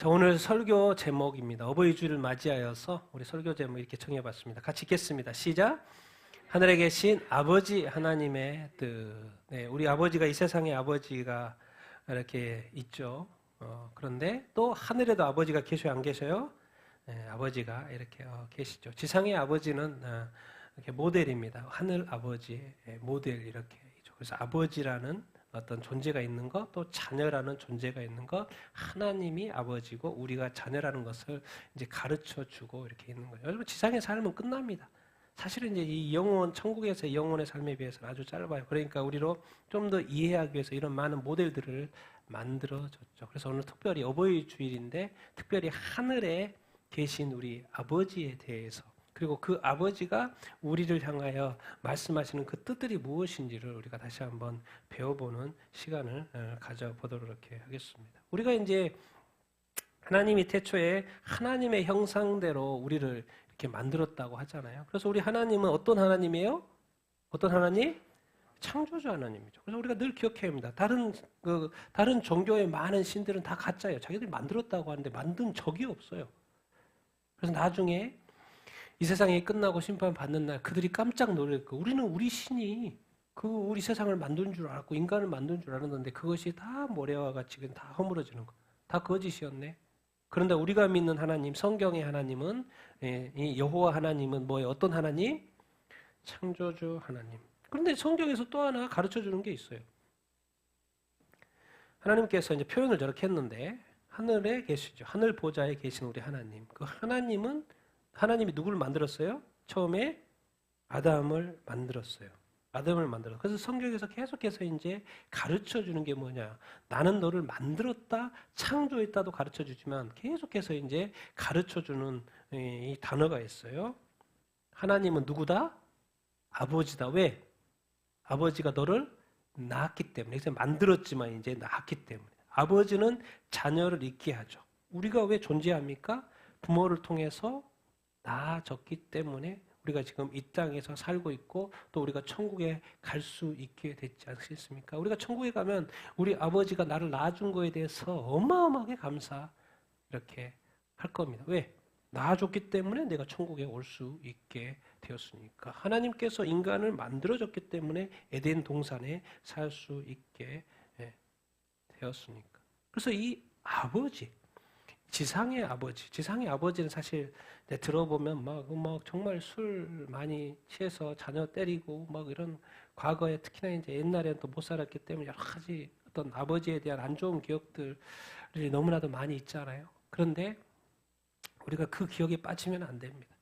자, 오늘 설교 제목입니다. 어버이 주를 맞이하여서 우리 설교 제목 이렇게 정해봤습니다. 같이 읽겠습니다. 시작. 하늘에 계신 아버지 하나님의 뜻. 네, 우리 아버지가 이 세상에 아버지가 이렇게 있죠. 그런데 또 하늘에도 아버지가 계셔요, 안 계셔요? 네, 아버지가 이렇게 계시죠. 지상의 아버지는 이렇게 모델입니다. 하늘 아버지의 모델 이렇게 있죠. 그래서 아버지라는 어떤 존재가 있는 것, 또 자녀라는 존재가 있는 것, 하나님이 아버지고 우리가 자녀라는 것을 이제 가르쳐 주고 이렇게 있는 거예요. 여러분, 지상의 삶은 끝납니다. 사실은 이제 이 영혼, 천국에서의 영혼의 삶에 비해서는 아주 짧아요. 그러니까 우리로 좀 더 이해하기 위해서 이런 많은 모델들을 만들어줬죠. 그래서 오늘 특별히 어버이 주일인데, 특별히 하늘에 계신 우리 아버지에 대해서, 그리고 그 아버지가 우리를 향하여 말씀하시는 그 뜻들이 무엇인지를 우리가 다시 한번 배워보는 시간을 가져보도록 이렇게 하겠습니다. 우리가 이제 하나님이 태초에 하나님의 형상대로 우리를 이렇게 만들었다고 하잖아요. 그래서 우리 하나님은 어떤 하나님이에요? 어떤 하나님? 창조주 하나님이죠. 그래서 우리가 늘 기억해야 합니다. 다른 종교의 많은 신들은 다 가짜예요. 자기들이 만들었다고 하는데 만든 적이 없어요. 그래서 나중에 이 세상이 끝나고 심판 받는 날 그들이 깜짝 놀랄 거. 우리는 우리 신이 우리 세상을 만든 줄 알았고 인간을 만든 줄 알았는데 그것이 다 모래와 같이 다 허물어지는 거. 다 거짓이었네. 그런데 우리가 믿는 하나님, 성경의 하나님은 이 여호와 하나님은 뭐예요? 어떤 하나님? 창조주 하나님. 그런데 성경에서 또 하나 가르쳐 주는 게 있어요. 하나님께서 이제 표현을 저렇게 했는데 하늘에 계시죠. 하늘 보좌에 계신 우리 하나님. 그 하나님이 누구를 만들었어요? 처음에 아담을 만들었어요. 아담을 만들었어요. 그래서 성경에서 계속해서 이제 가르쳐 주는 게 뭐냐. 나는 너를 만들었다, 창조했다도 가르쳐 주지만 계속해서 이제 가르쳐 주는 이 단어가 있어요. 하나님은 누구다? 아버지다. 왜? 아버지가 너를 낳았기 때문에. 그래서 만들었지만 이제 낳았기 때문에. 아버지는 자녀를 있게 하죠. 우리가 왜 존재합니까? 부모를 통해서 낳아졌기 때문에 우리가 지금 이 땅에서 살고 있고 또 우리가 천국에 갈 수 있게 됐지 않겠습니까? 우리가 천국에 가면 우리 아버지가 나를 낳아준 거에 대해서 어마어마하게 감사 이렇게 할 겁니다. 왜? 낳아줬기 때문에 내가 천국에 올 수 있게 되었으니까. 하나님께서 인간을 만들어줬기 때문에 에덴 동산에 살 수 있게 되었으니까. 그래서 이 아버지, 지상의 아버지는 사실 들어보면 막 정말 술 많이 취해서 자녀 때리고 막 이런 과거에 특히나 이제 옛날에는 또 못 살았기 때문에 여러 가지 어떤 아버지에 대한 안 좋은 기억들이 너무나도 많이 있잖아요. 그런데 우리가 그 기억에 빠지면 안 됩니다.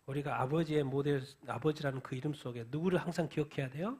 우리가 아버지의 모델, 아버지라는 그 이름 속에 누구를 항상 기억해야 돼요?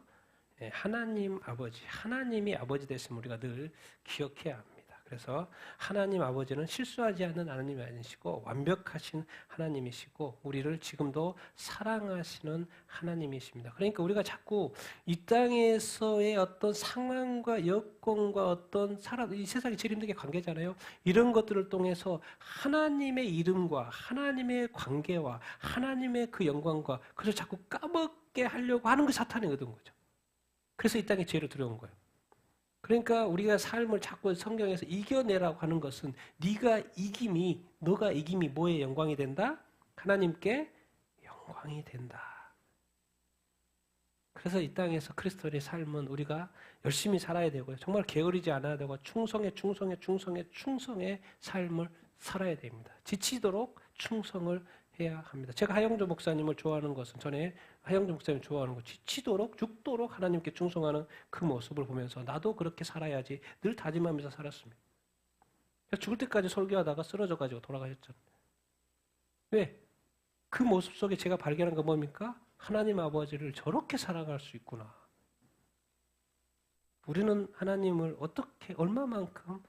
하나님 아버지, 하나님이 아버지 되시면 우리가 늘 기억해야 합니다. 그래서 하나님 아버지는 실수하지 않는 하나님이 아니시고 완벽하신 하나님이시고 우리를 지금도 사랑하시는 하나님이십니다. 그러니까 우리가 자꾸 이 땅에서의 어떤 상황과 여건과 어떤 이 세상이 제일 힘든 게 관계잖아요. 이런 것들을 통해서 하나님의 이름과 하나님의 관계와 하나님의 그 영광과 그래서 자꾸 까먹게 하려고 하는 게 사탄이 얻은 거죠. 그래서 이 땅에 죄로 들어온 거예요. 그러니까 우리가 삶을 자꾸 성경에서 이겨내라고 하는 것은 너가 이김이 뭐에 영광이 된다? 하나님께 영광이 된다. 그래서 이 땅에서 그리스도의 삶은 우리가 열심히 살아야 되고요. 정말 게으르지 않아야 되고 충성의 삶을 살아야 됩니다. 지치도록 충성을 해야 합니다. 제가 하영조 목사님을 좋아하는 것은 전에 하영조 목사님 좋아하는 것 지치도록 죽도록 하나님께 충성하는 그 모습을 보면서 나도 그렇게 살아야지 늘 다짐하면서 살았습니다. 죽을 때까지 설교하다가 쓰러져가지고 돌아가셨잖아요. 왜? 그 모습 속에 제가 발견한 건 뭡니까? 하나님 아버지를 저렇게 사랑할 수 있구나. 우리는 하나님을 어떻게 얼마만큼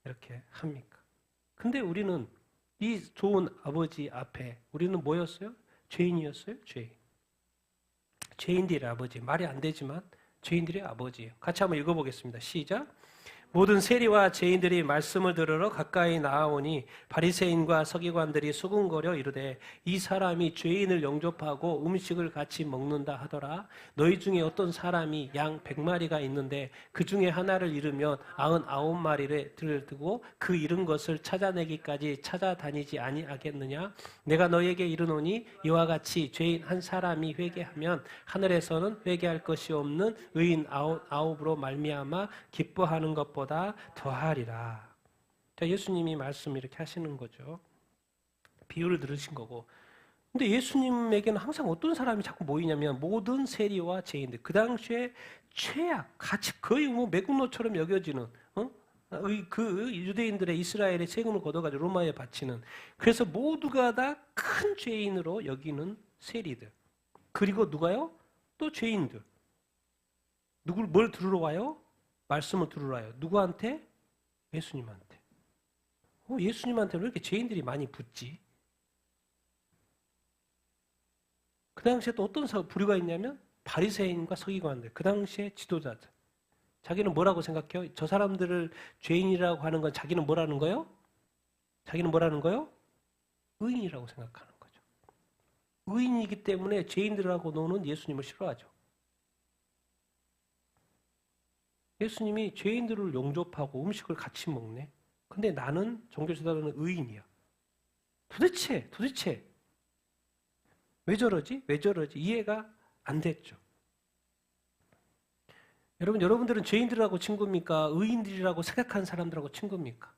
이렇게 합니까? 근데 우리는 이 좋은 아버지 앞에 우리는 뭐였어요? 죄인이었어요? 죄인들의 아버지. 말이 안 되지만 죄인들의 아버지예요. 같이 한번 읽어보겠습니다. 시작. 모든 세리와 죄인들이 말씀을 들으러 가까이 나아오니 바리새인과 서기관들이 수군거려 이르되 이 사람이 죄인을 영접하고 음식을 같이 먹는다 하더라. 너희 중에 어떤 사람이 양 100마리가 있는데 그 중에 하나를 잃으면 99마리를 들고 그 잃은 것을 찾아내기까지 찾아다니지 아니하겠느냐? 내가 너희에게 이르노니 이와 같이 죄인 한 사람이 회개하면 하늘에서는 회개할 것이 없는 의인 아홉으로 말미암아 기뻐하는 것보다 더하리라. 자, 예수님이 말씀 이렇게 하시는 거죠. 비유를 들으신 거고. 근데 예수님에게는 항상 어떤 사람이 자꾸 모이냐면 모든 세리와 죄인들. 그 당시에 최악, 같이 거의 뭐 매국노처럼 여겨지는 그 유대인들의 이스라엘의 세금을 걷어가지고 로마에 바치는, 그래서 모두가 다 큰 죄인으로 여기는 세리들. 그리고 누가요? 또 죄인들. 뭘 들으러 와요? 말씀을 들으러 와요. 누구한테? 예수님한테. 예수님한테 왜 이렇게 죄인들이 많이 붙지? 그 당시에 또 어떤 부류가 있냐면 바리새인과 서기관들, 그 당시에 지도자들. 자기는 뭐라고 생각해요? 저 사람들을 죄인이라고 하는 건 자기는 뭐라는 거예요? 자기는 뭐라는 거예요? 의인이라고 생각하는 거죠. 의인이기 때문에 죄인들하고 노는 예수님을 싫어하죠. 예수님이 죄인들을 용접하고 음식을 같이 먹네. 근데 나는 종교지도자는 의인이야. 도대체 왜 저러지? 이해가 안 됐죠. 여러분들은 죄인들하고 친구입니까? 의인들이라고 생각하는 사람들하고 친구입니까?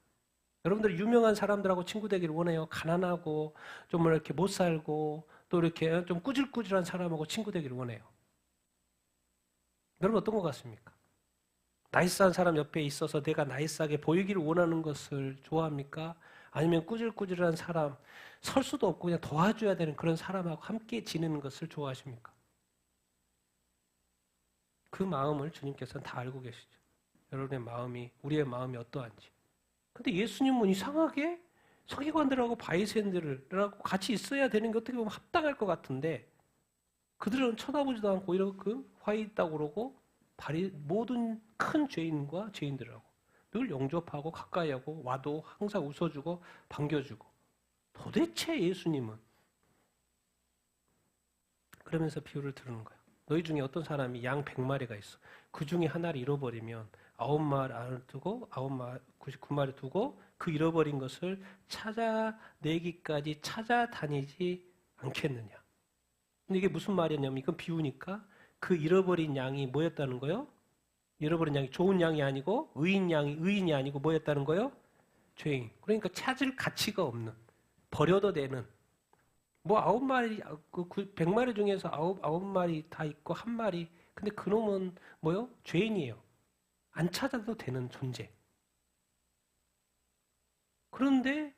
여러분들 유명한 사람들하고 친구 되기를 원해요. 가난하고 좀 이렇게 못 살고 또 이렇게 좀 꾸질꾸질한 사람하고 친구 되기를 원해요. 여러분 어떤 것 같습니까? 나이스한 사람 옆에 있어서 내가 나이스하게 보이기를 원하는 것을 좋아합니까? 아니면 꾸질꾸질한 사람, 설 수도 없고 그냥 도와줘야 되는 그런 사람하고 함께 지내는 것을 좋아하십니까? 그 마음을 주님께서는 다 알고 계시죠. 여러분의 마음이, 우리의 마음이 어떠한지. 근데 예수님은 이상하게 서기관들하고 바리새인들하고 같이 있어야 되는 게 어떻게 보면 합당할 것 같은데 그들은 쳐다보지도 않고 이렇게 화 있다고 그러고 모든 큰 죄인과 죄인들하고 늘 영접하고 가까이 하고 와도 항상 웃어주고 반겨주고. 도대체 예수님은 그러면서 비유를 들은 거예요. 너희 중에 어떤 사람이 양 100마리가 있어. 그 중에 하나를 잃어버리면 9마리를 두고 99마리 두고 그 잃어버린 것을 찾아내기까지 찾아다니지 않겠느냐. 근데 이게 무슨 말이냐면 이건 비유니까 그 잃어버린 양이 뭐였다는 거예요? 잃어버린 양이 좋은 양이 아니고 의인이 아니고 뭐였다는 거예요? 죄인. 그러니까 찾을 가치가 없는, 버려도 되는. 뭐 9마리, 100마리 중에서 9마리 다 있고 한 마리. 근데 그놈은 뭐요? 죄인이에요. 안 찾아도 되는 존재. 그런데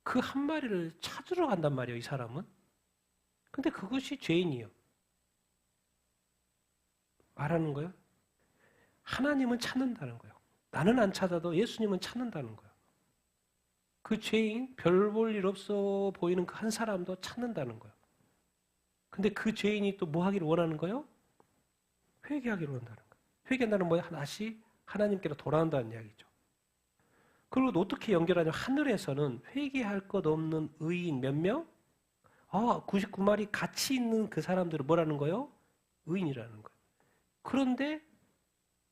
그 한 마리를 찾으러 간단 말이에요, 이 사람은. 근데 그것이 죄인이에요. 말하는 거예요? 하나님은 찾는다는 거예요. 나는 안 찾아도 예수님은 찾는다는 거예요. 그 죄인, 별 볼 일 없어 보이는 그 한 사람도 찾는다는 거예요. 근데 그 죄인이 또 뭐 하기를 원하는 거예요? 회개하기를 원한다는 거예요. 회개한다는 뭐예요? 다시 하나님께로 돌아온다는 이야기죠. 그리고 어떻게 연결하냐면 하늘에서는 회개할 것 없는 의인 몇 명? 99마리 같이 있는 그 사람들을 뭐라는 거예요? 의인이라는 거예요. 그런데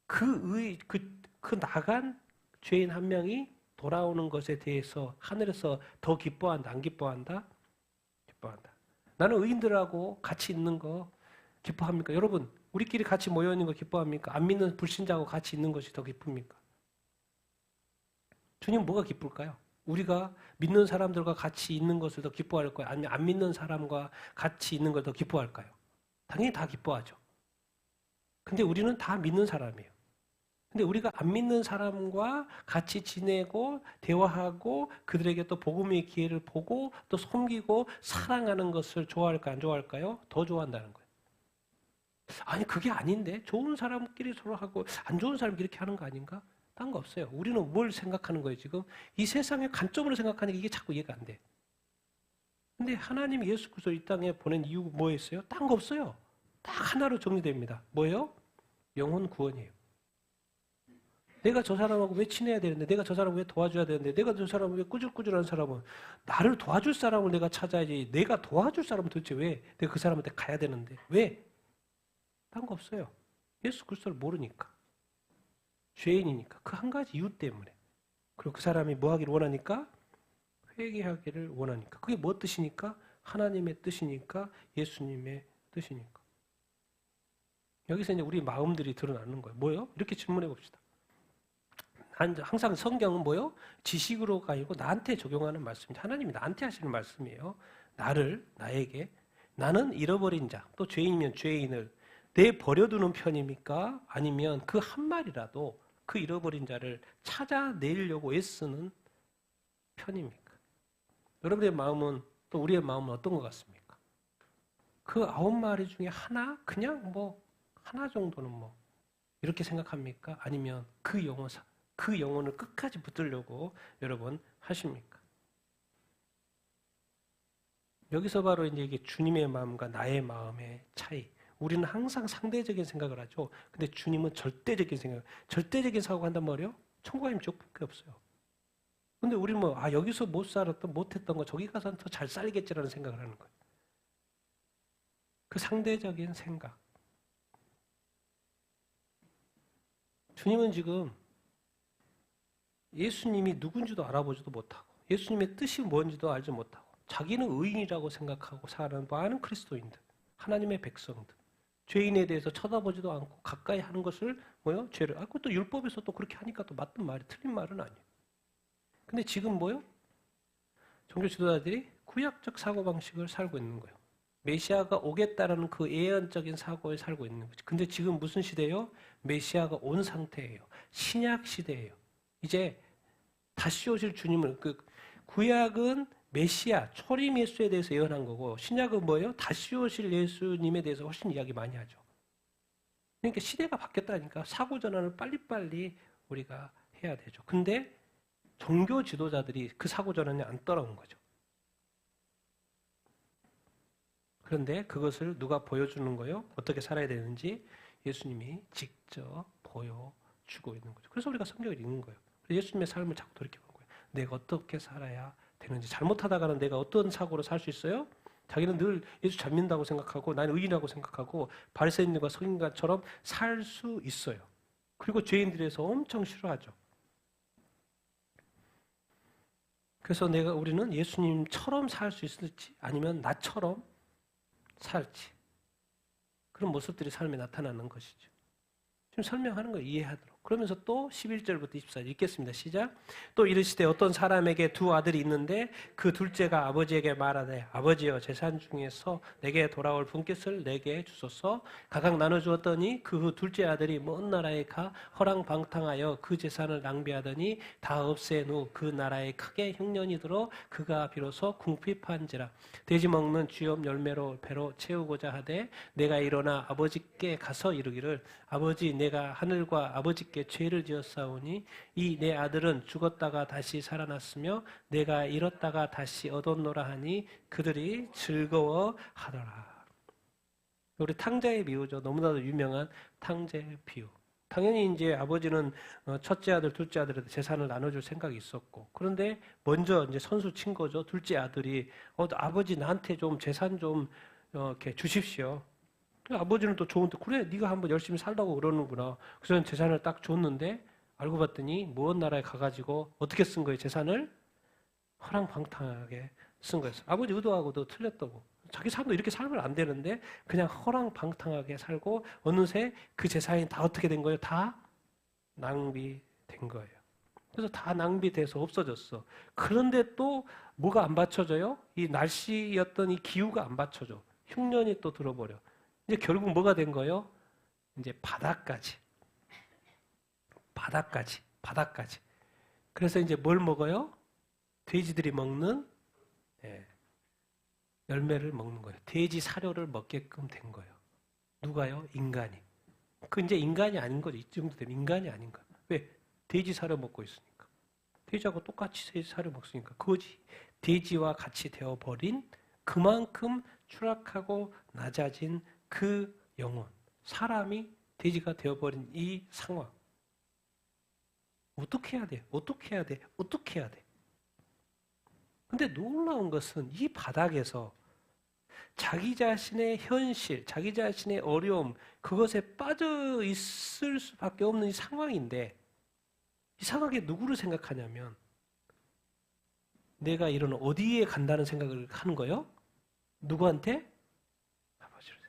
그 나간 죄인 한 명이 돌아오는 것에 대해서 하늘에서 더 기뻐한다, 안 기뻐한다? 기뻐한다. 나는 의인들하고 같이 있는 거 기뻐합니까? 여러분, 우리끼리 같이 모여 있는 거 기뻐합니까? 안 믿는 불신자하고 같이 있는 것이 더 기쁩니까? 주님 뭐가 기쁠까요? 우리가 믿는 사람들과 같이 있는 것을 더 기뻐할 거예요? 아니면 안 믿는 사람과 같이 있는 걸 더 기뻐할까요? 당연히 다 기뻐하죠. 근데 우리는 다 믿는 사람이에요. 근데 우리가 안 믿는 사람과 같이 지내고 대화하고 그들에게 또 복음의 기회를 보고 또 섬기고 사랑하는 것을 좋아할까 안 좋아할까요? 더 좋아한다는 거예요. 아니 그게 아닌데 좋은 사람끼리 서로 하고 안 좋은 사람끼리 이렇게 하는 거 아닌가? 딴 거 없어요. 우리는 뭘 생각하는 거예요 지금? 이 세상의 관점으로 생각하니까 이게 자꾸 이해가 안 돼. 근데 하나님이 예수 그리스도 이 땅에 보낸 이유가 뭐였어요? 딴 거 없어요. 딱 하나로 정리됩니다. 뭐예요? 영혼 구원이에요. 내가 저 사람하고 왜 친해야 되는데, 내가 저 사람을 왜 도와줘야 되는데, 내가 저 사람을 왜 꾸질꾸질한 사람은, 나를 도와줄 사람을 내가 찾아야지. 내가 도와줄 사람은 도대체 왜 내가 그 사람한테 가야 되는데, 왜? 딴 거 없어요. 예수 그리스도를 모르니까, 죄인이니까, 그 한 가지 이유 때문에. 그리고 그 사람이 뭐 하기를 원하니까? 회개하기를 원하니까. 그게 뭐 뜻이니까? 하나님의 뜻이니까, 예수님의 뜻이니까. 여기서 이제 우리 마음들이 드러나는 거예요. 뭐요? 이렇게 질문해 봅시다. 항상 성경은 뭐요? 지식으로가 아니고 나한테 적용하는 말씀입니다. 하나님이 나한테 하시는 말씀이에요. 나에게. 나는 잃어버린 자, 또 죄인이면 죄인을 내버려두는 편입니까? 아니면 그 한 마리라도 그 잃어버린 자를 찾아내려고 애쓰는 편입니까? 여러분의 마음은, 또 우리의 마음은 어떤 것 같습니까? 그 9마리 중에 하나? 그냥 하나 정도는 이렇게 생각합니까? 아니면 그 영혼을 끝까지 붙들려고 여러분 하십니까? 여기서 바로 이제 이게 주님의 마음과 나의 마음의 차이. 우리는 항상 상대적인 생각을 하죠. 근데 주님은 절대적인 절대적인 사고가 한단 말이에요? 천국 가면 지옥밖에 없어요. 근데 우리는 여기서 못했던 거 저기 가서는 더 잘 살겠지라는 생각을 하는 거예요. 그 상대적인 생각. 주님은 지금 예수님이 누군지도 알아보지도 못하고 예수님의 뜻이 뭔지도 알지 못하고 자기는 의인이라고 생각하고 사는 많은 그리스도인들, 하나님의 백성들, 죄인에 대해서 쳐다보지도 않고 가까이 하는 것을 죄를. 그것도 율법에서 또 그렇게 하니까 또 맞든 말이 틀린 말은 아니에요. 근데 지금 종교 지도자들이 구약적 사고방식을 살고 있는 거예요. 메시아가 오겠다라는 그 예언적인 사고에 살고 있는 거죠. 근데 지금 무슨 시대예요? 메시아가 온 상태예요. 신약 시대예요. 이제 다시 오실 주님을, 구약은 메시아, 초림 예수에 대해서 예언한 거고, 신약은 뭐예요? 다시 오실 예수님에 대해서 훨씬 이야기 많이 하죠. 그러니까 시대가 바뀌었다니까 사고 전환을 빨리빨리 우리가 해야 되죠. 근데 종교 지도자들이 그 사고 전환이 안 따라온 거죠. 그런데 그것을 누가 보여주는 거예요? 어떻게 살아야 되는지 예수님이 직접 보여주고 있는 거죠. 그래서 우리가 성경을 읽는 거예요. 예수님의 삶을 자꾸 돌이켜보는 거예요. 내가 어떻게 살아야 되는지. 잘못하다가는 내가 어떤 사고로 살 수 있어요? 자기는 늘 예수 잘 믿는다고 생각하고 나는 의인이라고 생각하고 바리새인들과 서기관처럼 살 수 있어요. 그리고 죄인들에서 엄청 싫어하죠. 그래서 우리는 예수님처럼 살 수 있을지 아니면 나처럼 살지. 그런 모습들이 삶에 나타나는 것이죠. 지금 설명하는 걸 이해하도록. 그러면서 또 11절부터 24절 읽겠습니다. 시작. 또 이르시되 어떤 사람에게 두 아들이 있는데 그 둘째가 아버지에게 말하되 아버지여 재산 중에서 내게 돌아올 분깃을 내게 주소서. 각각 나눠주었더니 그 둘째 아들이 먼 나라에 가 허랑방탕하여 그 재산을 낭비하더니 다 없앤 후 그 나라에 크게 흉년이 들어 그가 비로소 궁핍한지라. 돼지 먹는 쥐염 열매로 배로 채우고자 하되 내가 일어나 아버지께 가서 이르기를 아버지 내가 하늘과 아버지께 죄를 지었사오니 이 내 아들은 죽었다가 다시 살아났으며 내가 잃었다가 다시 얻었노라 하니 그들이 즐거워하더라. 우리 탕자의 비유죠. 너무나도 유명한 탕자의 비유. 당연히 이제 아버지는 첫째 아들, 둘째 아들한테 재산을 나눠줄 생각이 있었고, 그런데 먼저 이제 선수 친 거죠. 둘째 아들이 아버지 나한테 좀 재산 좀 이렇게 주십시오. 아버지는 또 좋은데 그래 네가 한번 열심히 살라고 그러는구나. 그래서 재산을 딱 줬는데 알고 봤더니 먼 나라에 가가지고 어떻게 쓴 거예요? 재산을 허랑방탕하게 쓴 거였어요. 아버지 의도하고도 틀렸다고. 자기 삶도 이렇게 살면 안 되는데 그냥 허랑방탕하게 살고 어느새 그 재산이 다 어떻게 된 거예요? 다 낭비된 거예요. 그래서 다 낭비돼서 없어졌어. 그런데 또 뭐가 안 받쳐져요? 이 날씨였던 이 기후가 안 받쳐져. 흉년이 또 들어버려. 이제 결국 뭐가 된 거예요? 이제 바닥까지. 그래서 이제 뭘 먹어요? 돼지들이 먹는 열매를 먹는 거예요. 돼지 사료를 먹게끔 된 거예요. 누가요? 인간이. 그 이제 인간이 아닌 거죠. 이 정도 되면 인간이 아닌 거예요. 왜? 돼지 사료 먹고 있으니까. 돼지하고 똑같이 돼지 사료 먹으니까. 그것이 돼지와 같이 되어버린 그만큼 추락하고 낮아진 그 영혼, 사람이 돼지가 되어버린 이 상황. 어떻게 해야 돼? 어떻게 해야 돼? 어떻게 해야 돼? 근데 놀라운 것은 이 바닥에서 자기 자신의 현실, 자기 자신의 어려움, 그것에 빠져 있을 수밖에 없는 이 상황인데, 이 상황에 누구를 생각하냐면, 내가 이런 어디에 간다는 생각을 하는 거예요? 누구한테? 아버지를.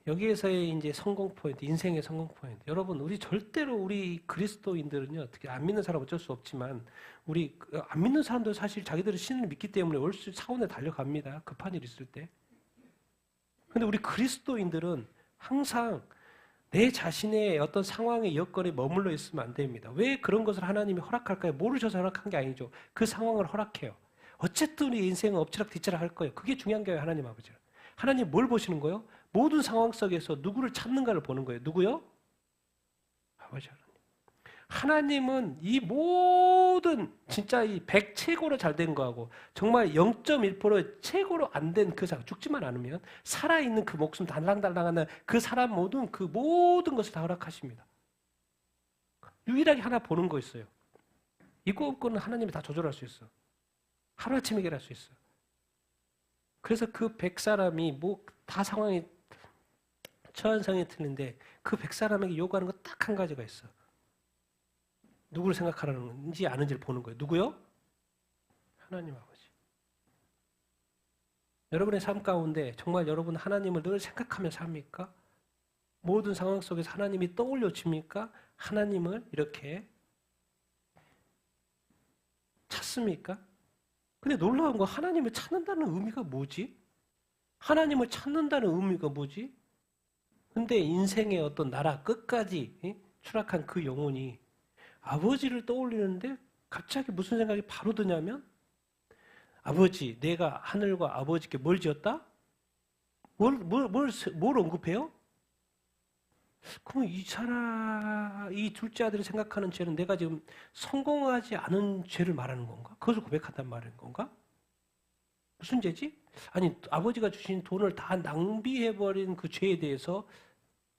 여기에서의 이제 성공 포인트, 인생의 성공 포인트. 여러분, 우리 절대로 우리 그리스도인들은요, 어떻게 안 믿는 사람 어쩔 수 없지만, 우리 안 믿는 사람도 사실 자기들은 신을 믿기 때문에 올수 차원에 달려갑니다. 급한 일 있을 때. 근데 우리 그리스도인들은 항상 내 자신의 어떤 상황의 여건에 머물러 있으면 안 됩니다. 왜 그런 것을 하나님이 허락할까요? 모르셔서 허락한 게 아니죠. 그 상황을 허락해요. 어쨌든 우리 인생은 엎치락뒤치락 할 거예요. 그게 중요한 거예요, 하나님 아버지는. 하나님 뭘 보시는 거예요? 모든 상황 속에서 누구를 찾는가를 보는 거예요. 누구요? 아버지 하나님. 하나님은 이 모든 진짜 이 100 최고로 잘 된 거하고 정말 0.1% 최고로 안 된 그 사람, 죽지만 않으면 살아있는 그 목숨 달랑달랑하는 그 사람 모든 것을 다 허락하십니다. 유일하게 하나 보는 거 있어요. 이거는 하나님이 다 조절할 수 있어. 하루아침에 해결할 수 있어. 그래서 그 100사람이 뭐 다 상황이 처한상이 틀린데 그 100사람에게 요구하는 거 딱 한 가지가 있어. 누구를 생각하는지 아는지를 보는 거예요. 누구요? 하나님 아버지. 여러분의 삶 가운데 정말 여러분 하나님을 늘 생각하면서 삽니까? 모든 상황 속에서 하나님이 떠올려집니까? 하나님을 이렇게 찾습니까? 근데 놀라운 거 하나님을 찾는다는 의미가 뭐지? 하나님을 찾는다는 의미가 뭐지? 근데 인생의 어떤 나라 끝까지 추락한 그 영혼이 아버지를 떠올리는데 갑자기 무슨 생각이 바로 드냐면 아버지, 내가 하늘과 아버지께 뭘 지었다? 뭘 언급해요? 그럼 이 둘째 아들이 생각하는 죄는 내가 지금 성공하지 않은 죄를 말하는 건가? 그것을 고백한단 말인 건가? 무슨 죄지? 아니, 아버지가 주신 돈을 다 낭비해버린 그 죄에 대해서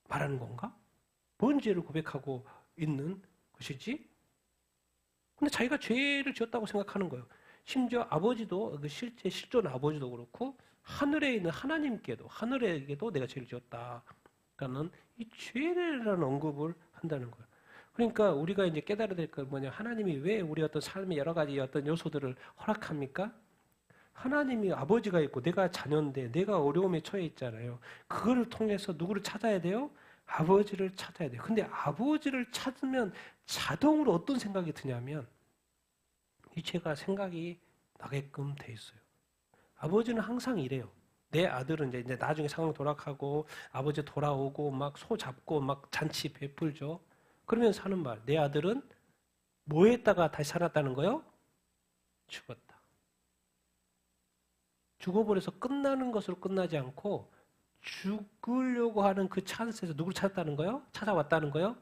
말하는 건가? 뭔 죄를 고백하고 있는 것이지? 근데 자기가 죄를 지었다고 생각하는 거예요. 심지어 아버지도, 그 실제 실존 아버지도 그렇고, 하늘에 있는 하나님께도, 하늘에게도 내가 죄를 지었다. 그러니까는 이 죄라는 언급을 한다는 거예요. 그러니까 우리가 이제 깨달아야 될 건 뭐냐. 하나님이 왜 우리 어떤 삶의 여러 가지 어떤 요소들을 허락합니까? 하나님이 아버지가 있고 내가 자녀인데 내가 어려움에 처해 있잖아요. 그거를 통해서 누구를 찾아야 돼요? 아버지를 찾아야 돼요. 근데 아버지를 찾으면 자동으로 어떤 생각이 드냐면 이 죄가 생각이 나게끔 돼 있어요. 아버지는 항상 이래요. 내 아들은 이제 나중에 상황 돌아가고 아버지 돌아오고 막 소 잡고 막 잔치 베풀죠. 그러면서 하는 말. 내 아들은 뭐 했다가 다시 살았다는 거요? 죽었다. 죽어버려서 끝나는 것으로 끝나지 않고 죽으려고 하는 그 찬스에서 누구를 찾았다는 거요? 찾아왔다는 거요?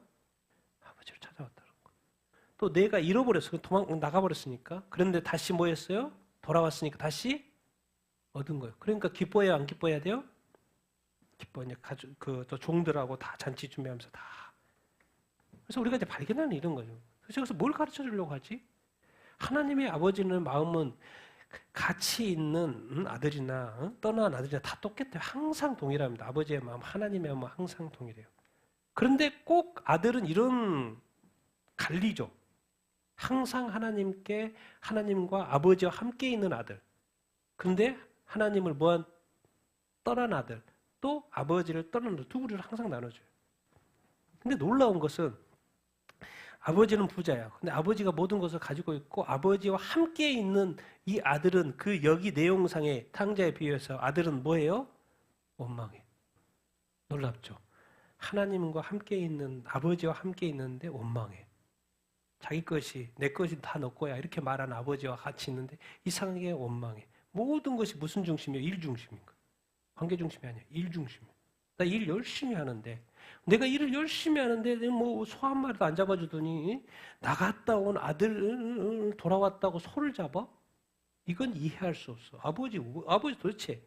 아버지를 찾아왔다는 거. 또 내가 잃어버렸어. 도망 나가버렸으니까. 그런데 다시 뭐 했어요? 돌아왔으니까 다시 얻은 거예요. 그러니까 기뻐해야 안 기뻐해야 돼요? 기뻐. 이제 또 종들하고 다 잔치 준비하면서 다. 그래서 우리가 이제 발견하는 이런 거죠. 그래서 여기서 뭘 가르쳐 주려고 하지? 하나님의 아버지는 마음은 같이 있는 아들이나 떠난 아들이나 다 똑같아요. 항상 동일합니다. 아버지의 마음, 하나님의 마음 항상 동일해요. 그런데 꼭 아들은 이런 갈리죠. 항상 하나님과 아버지와 함께 있는 아들. 그런데 하나님을 떠난 아들, 또 아버지를 떠난 아들, 두 부류를 항상 나눠줘요. 근데 놀라운 것은 아버지는 부자야. 근데 아버지가 모든 것을 가지고 있고 아버지와 함께 있는 이 아들은 그 여기 내용상의 탕자에 비해서 아들은 뭐예요? 원망해. 놀랍죠? 하나님과 함께 있는 아버지와 함께 있는데 원망해. 자기 것이 내 것이 다 너 거야 이렇게 말하는 아버지와 같이 있는데 이상하게 원망해. 모든 것이 무슨 중심이에요? 일 중심인가? 관계 중심이 아니야. 일 중심이야. 나 일 열심히 하는데 내가 일을 열심히 하는데 뭐 소 한 마리도 안 잡아주더니 나갔다 온 아들 돌아왔다고 소를 잡아? 이건 이해할 수 없어. 아버지 도대체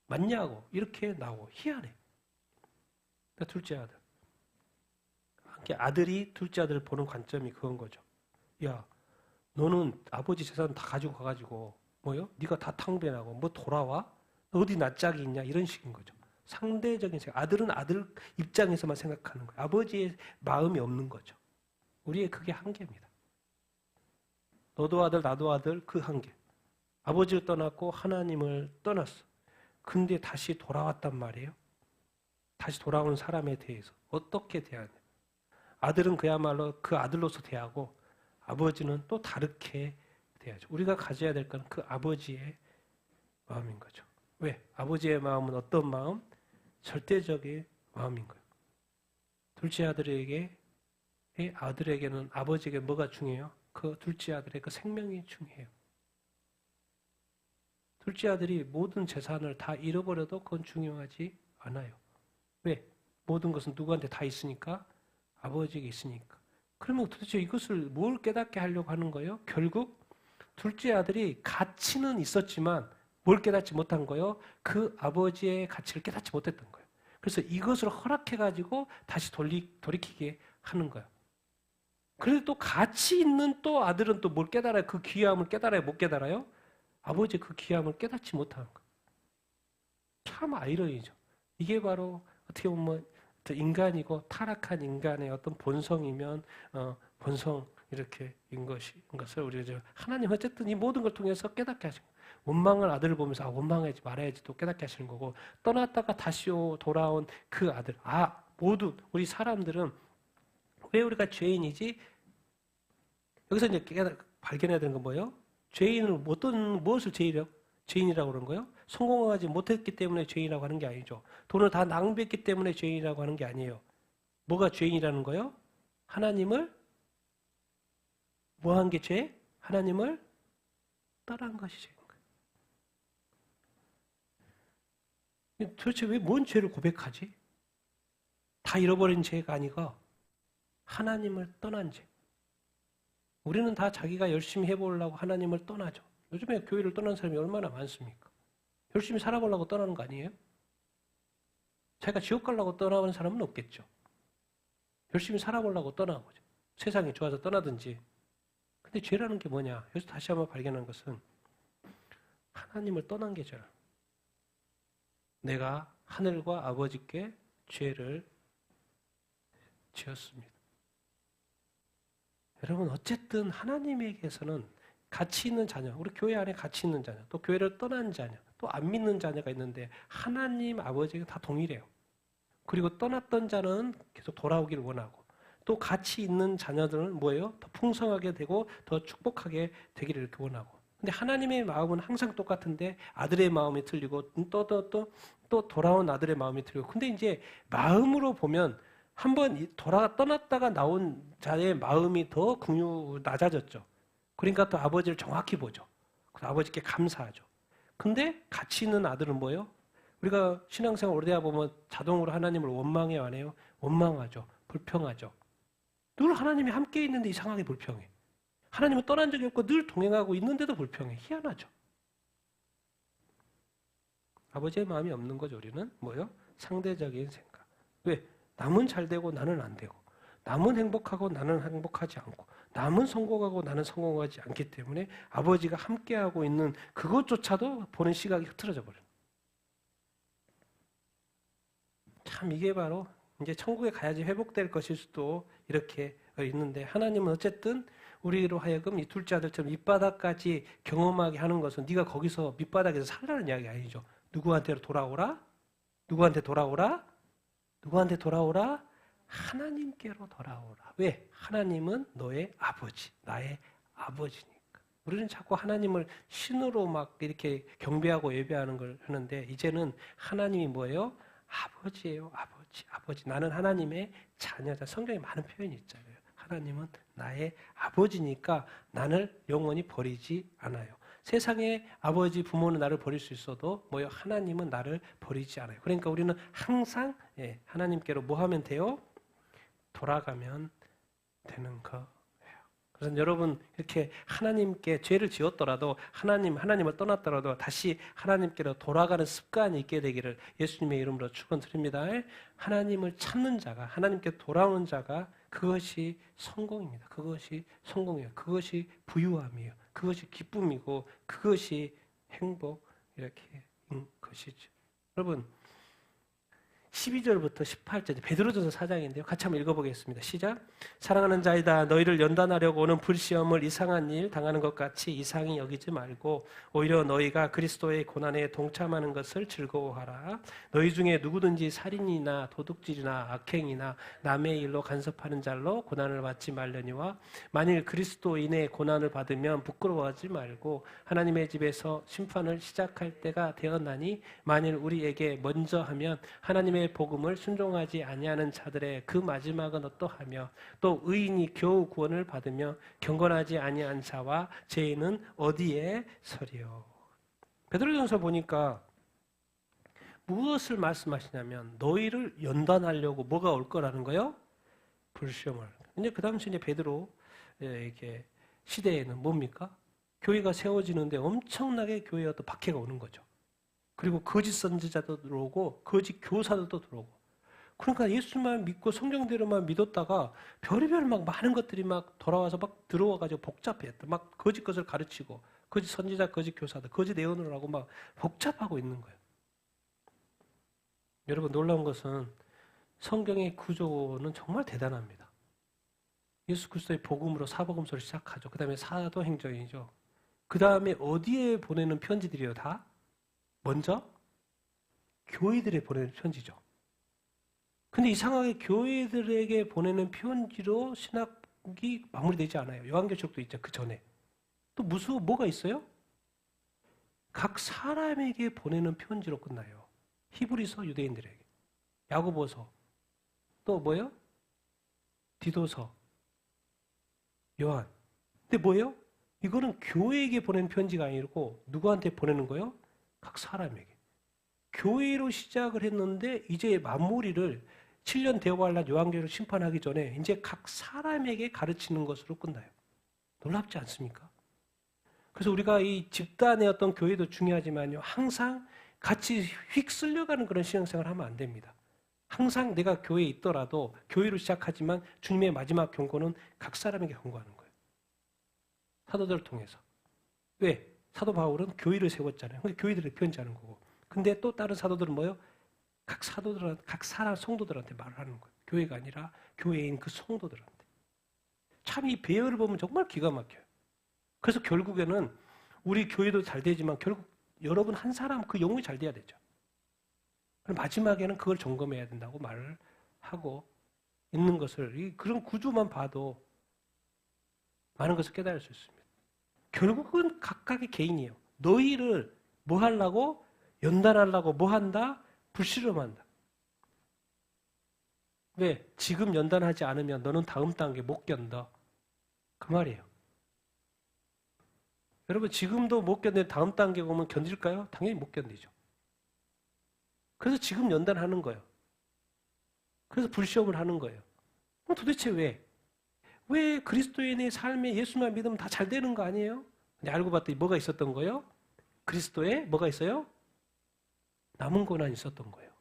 맞냐고 이렇게 나오고 희한해. 둘째 아들 아들이 둘째 아들을 보는 관점이 그건 거죠. 야, 너는 아버지 재산 다 가지고 가가지고 뭐요? 네가 다 탕배나고 뭐 돌아와? 어디 낯짝이 있냐? 이런 식인 거죠. 상대적인 생각. 아들은 아들 입장에서만 생각하는 거예요. 아버지의 마음이 없는 거죠. 우리의 그게 한계입니다. 너도 아들 나도 아들 그 한계. 아버지를 떠났고 하나님을 떠났어. 근데 다시 돌아왔단 말이에요. 다시 돌아오는 사람에 대해서 어떻게 대하냐. 아들은 그야말로 그 아들로서 대하고 아버지는 또 다르게 대하죠. 우리가 가져야 될 건 그 아버지의 마음인 거죠. 왜? 아버지의 마음은 어떤 마음? 절대적인 마음인 거예요. 둘째 아들에게는 아버지에게 뭐가 중요해요? 그 둘째 아들의 그 생명이 중요해요. 둘째 아들이 모든 재산을 다 잃어버려도 그건 중요하지 않아요. 왜? 모든 것은 누구한테 다 있으니까? 아버지에게 있으니까. 그러면 도대체 이것을 뭘 깨닫게 하려고 하는 거예요? 결국 둘째 아들이 가치는 있었지만 뭘 깨닫지 못한 거예요? 그 아버지의 가치를 깨닫지 못했던 거예요. 그래서 이것을 허락해가지고 다시 돌이키게 하는 거예요. 그래도 또 가치 있는 또 아들은 또 뭘 깨달아요? 그 귀함을 깨달아요? 못 깨달아요? 아버지의 그 귀함을 깨닫지 못하는 거예요. 참 아이러니죠. 이게 바로 어떻게 보면 인간이고 타락한 인간의 어떤 본성이면 본성 이렇게인 것을 우리가 하나님 어쨌든 이 모든 걸 통해서 깨닫게 하신 거예요. 원망한 아들을 보면서 원망하지 말아야지 또 깨닫게 하시는 거고 떠났다가 다시 돌아온 그 아들 모두 우리 사람들은 왜 우리가 죄인이지? 여기서 이제 발견해야 되는 건 뭐예요? 죄인은 무엇을 죄인이라고 그러는 거예요? 성공하지 못했기 때문에 죄인이라고 하는 게 아니죠. 돈을 다 낭비했기 때문에 죄인이라고 하는 게 아니에요. 뭐가 죄인이라는 거예요? 하나님을 뭐 한 게 죄? 하나님을 떠난 것이 죄인 거예요. 도대체 왜 뭔 죄를 고백하지? 다 잃어버린 죄가 아니고 하나님을 떠난 죄. 우리는 다 자기가 열심히 해보려고 하나님을 떠나죠. 요즘에 교회를 떠난 사람이 얼마나 많습니까? 열심히 살아보려고 떠나는 거 아니에요? 자기가 지옥 가려고 떠나는 사람은 없겠죠. 열심히 살아보려고 떠나고죠. 세상이 좋아서 떠나든지. 근데 죄라는 게 뭐냐? 여기서 다시 한번 발견한 것은 하나님을 떠난 게 죄라. 내가 하늘과 아버지께 죄를 지었습니다. 여러분 어쨌든 하나님에게서는 가치 있는 자녀, 우리 교회 안에 가치 있는 자녀, 또 교회를 떠난 자녀, 또 안 믿는 자녀가 있는데 하나님 아버지가 다 동일해요. 그리고 떠났던 자는 계속 돌아오기를 원하고 또 가치 있는 자녀들은 뭐예요? 더 풍성하게 되고 더 축복하게 되기를 이렇게 원하고. 근데 하나님의 마음은 항상 똑같은데 아들의 마음이 틀리고 또 돌아온 아들의 마음이 틀리고. 근데 이제 마음으로 보면 한번 떠났다가 나온 자의 마음이 더 낮아졌죠. 그러니까 또 아버지를 정확히 보죠. 그래서 아버지께 감사하죠. 근데 가치 있는 아들은 뭐예요? 우리가 신앙생활 오래되다 보면 자동으로 하나님을 원망해요, 안 해요? 원망하죠. 불평하죠. 늘 하나님이 함께 있는데 이상하게 불평해. 하나님은 떠난 적이 없고 늘 동행하고 있는데도 불평해. 희한하죠. 아버지의 마음이 없는 거죠, 우리는. 뭐예요? 상대적인 생각. 왜? 남은 잘 되고 나는 안 되고, 남은 행복하고 나는 행복하지 않고, 남은 성공하고 나는 성공하지 않기 때문에 아버지가 함께하고 있는 그것조차도 보는 시각이 흐트러져 버려요. 참 이게 바로 이제 천국에 가야지 회복될 것일 수도 이렇게 있는데 하나님은 어쨌든 우리로 하여금 이 둘째 아들처럼 밑바닥까지 경험하게 하는 것은 네가 거기서 밑바닥에서 살라는 이야기 아니죠. 누구한테 돌아오라? 누구한테 돌아오라? 누구한테 돌아오라? 하나님께로 돌아오라. 왜? 하나님은 너의 아버지, 나의 아버지니까. 우리는 자꾸 하나님을 신으로 막 이렇게 경배하고 예배하는 걸 하는데 이제는 하나님이 뭐예요? 아버지예요. 아버지. 나는 하나님의 자녀다. 성경에 많은 표현이 있잖아요. 하나님은 나의 아버지니까 나를 영원히 버리지 않아요. 세상에 아버지, 부모는 나를 버릴 수 있어도 뭐요? 하나님은 나를 버리지 않아요. 그러니까 우리는 항상 하나님께로 뭐 하면 돼요? 돌아가면 되는 거예요. 그래서 여러분 이렇게 하나님께 죄를 지었더라도 하나님을 떠났더라도 다시 하나님께로 돌아가는 습관이 있게 되기를 예수님의 이름으로 축원드립니다. 하나님을 찾는 자가, 하나님께 돌아오는 자가 그것이 성공입니다. 그것이 성공이에요. 그것이 부유함이에요. 그것이 기쁨이고 그것이 행복 이렇게 것이죠. 여러분 12절부터 18절 베드로전서 4장인데요. 같이 한번 읽어보겠습니다. 시작. 사랑하는 자이다 너희를 연단하려고 오는 불시험을 이상한 일 당하는 것 같이 이상히 여기지 말고 오히려 너희가 그리스도의 고난에 동참하는 것을 즐거워하라. 너희 중에 누구든지 살인이나 도둑질이나 악행이나 남의 일로 간섭하는 자로 고난을 받지 말려니와 만일 그리스도인의 고난을 받으면 부끄러워하지 말고 하나님의 집에서 심판을 시작할 때가 되었나니 만일 우리에게 먼저 하면 하나님의 복음을 순종하지 아니하는 자들의 그 마지막은 어떠하며 또 의인이 겨우 구원을 받으며 경건하지 아니한 자와 죄인은 어디에 서리요. 베드로전서 보니까 무엇을 말씀하시냐면 너희를 연단하려고 뭐가 올 거라는 거요? 불시험을. 이제 그 당시 이제 베드로 이렇게 시대에는 뭡니까? 교회가 세워지는데 엄청나게 교회에 어떤 박해가 오는 거죠. 그리고 거짓 선지자도 들어오고 거짓 교사들도 들어오고 그러니까 예수만 믿고 성경대로만 믿었다가 별의별 막 많은 것들이 막 돌아와서 막 들어와가지고 복잡해. 막 거짓 것을 가르치고 거짓 선지자, 거짓 교사들, 거짓 예언을 하고 막 복잡하고 있는 거예요. 여러분 놀라운 것은 성경의 구조는 정말 대단합니다. 예수 그리스도의 복음으로 사복음서를 시작하죠. 그 다음에 사도행전이죠. 그 다음에 어디에 보내는 편지들이에요 다? 먼저 교회들에 보내는 편지죠. 근데 이상하게 교회들에게 보내는 편지로 신학이 마무리되지 않아요. 요한계시록도 있죠. 그 전에. 또 뭐가 있어요? 각 사람에게 보내는 편지로 끝나요. 히브리서 유대인들에게. 야고보서. 또 뭐예요? 디도서. 요한. 근데 뭐예요? 이거는 교회에게 보내는 편지가 아니고 누구한테 보내는 거예요? 각 사람에게. 교회로 시작을 했는데 이제 마무리를 7년 대화할 요한계시록 심판하기 전에 이제 각 사람에게 가르치는 것으로 끝나요. 놀랍지 않습니까? 그래서 우리가 이 집단의 어떤 교회도 중요하지만요. 항상 같이 휩쓸려가는 그런 신앙생활을 하면 안 됩니다. 항상 내가 교회에 있더라도 교회로 시작하지만 주님의 마지막 경고는 각 사람에게 경고하는 거예요. 사도들을 통해서. 왜? 사도 바울은 교회를 세웠잖아요. 그러니까 교회들을 편지하는 거고. 근데 또 다른 사도들은 뭐예요? 각 사도들한테, 각 사람 성도들한테 말을 하는 거예요. 교회가 아니라 교회인 그 성도들한테. 참 이 배열을 보면 정말 기가 막혀요. 그래서 결국에는 우리 교회도 잘 되지만 결국 여러분 한 사람 그 영혼이 잘 돼야 되죠. 마지막에는 그걸 점검해야 된다고 말을 하고 있는 것을 그런 구조만 봐도 많은 것을 깨달을 수 있습니다. 결국은 각각의 개인이에요. 너희를 뭐 하려고? 연단하려고 뭐 한다? 불씨름한다. 왜? 지금 연단하지 않으면 너는 다음 단계 못 견뎌. 그 말이에요. 여러분 지금도 못 견디는 다음 단계 오면 견딜까요? 당연히 못 견디죠. 그래서 지금 연단하는 거예요. 그래서 불시험을 하는 거예요. 그럼 도대체 왜? 왜 그리스도인의 삶에 예수만 믿으면 다 잘 되는 거 아니에요? 근데 알고 봤더니 뭐가 있었던 거예요? 그리스도에 뭐가 있어요? 남은 고난이 있었던 거예요.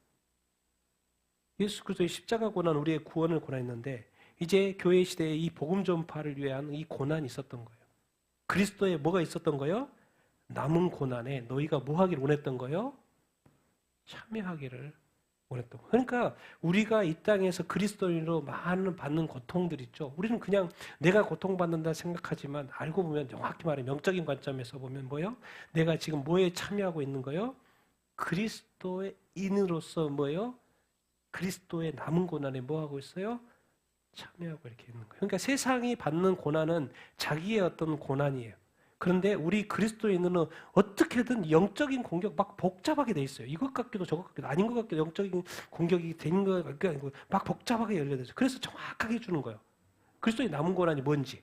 예수 그리스도의 십자가 고난, 우리의 구원을 고난했는데 이제 교회 시대에 이 복음 전파를 위한 이 고난이 있었던 거예요. 그리스도에 뭐가 있었던 거예요? 남은 고난에 너희가 뭐 하기를 원했던 거예요? 참여하기를 원했던 거예요. 그러니까 우리가 이 땅에서 그리스도인으로 많은 받는 고통들 있죠. 우리는 그냥 내가 고통받는다 생각하지만 알고 보면 정확히 말해 영적인 관점에서 보면 뭐예요? 내가 지금 뭐에 참여하고 있는 거예요? 그리스도의 인으로서 뭐예요? 그리스도의 남은 고난에 뭐 하고 있어요? 참여하고 이렇게 있는 거예요. 그러니까 세상이 받는 고난은 자기의 어떤 고난이에요. 그런데 우리 그리스도인은 어떻게든 영적인 공격 막 복잡하게 돼 있어요. 이것 같기도 저것 같기도 아닌 것 같기도 영적인 공격이 된 것 같기도 아니고 막 복잡하게 열려져. 그래서 정확하게 주는 거예요. 그리스도의 남은 고난이 뭔지.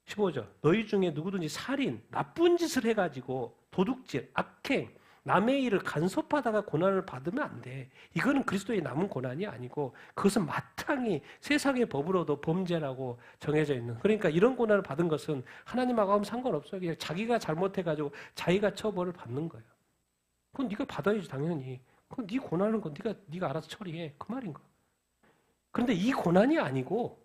15절. 너희 중에 누구든지 살인, 나쁜 짓을 해가지고 도둑질, 악행, 남의 일을 간섭하다가 고난을 받으면 안 돼. 이거는 그리스도의 남은 고난이 아니고 그것은 마땅히 세상의 법으로도 범죄라고 정해져 있는. 그러니까 이런 고난을 받은 것은 하나님하고 하면 상관없어요. 그냥 자기가 잘못해가지고 자기가 처벌을 받는 거예요. 그건 네가 받아야지 당연히. 그건 네 고난은 건 네가 알아서 처리해. 그 말인 거야. 그런데 이 고난이 아니고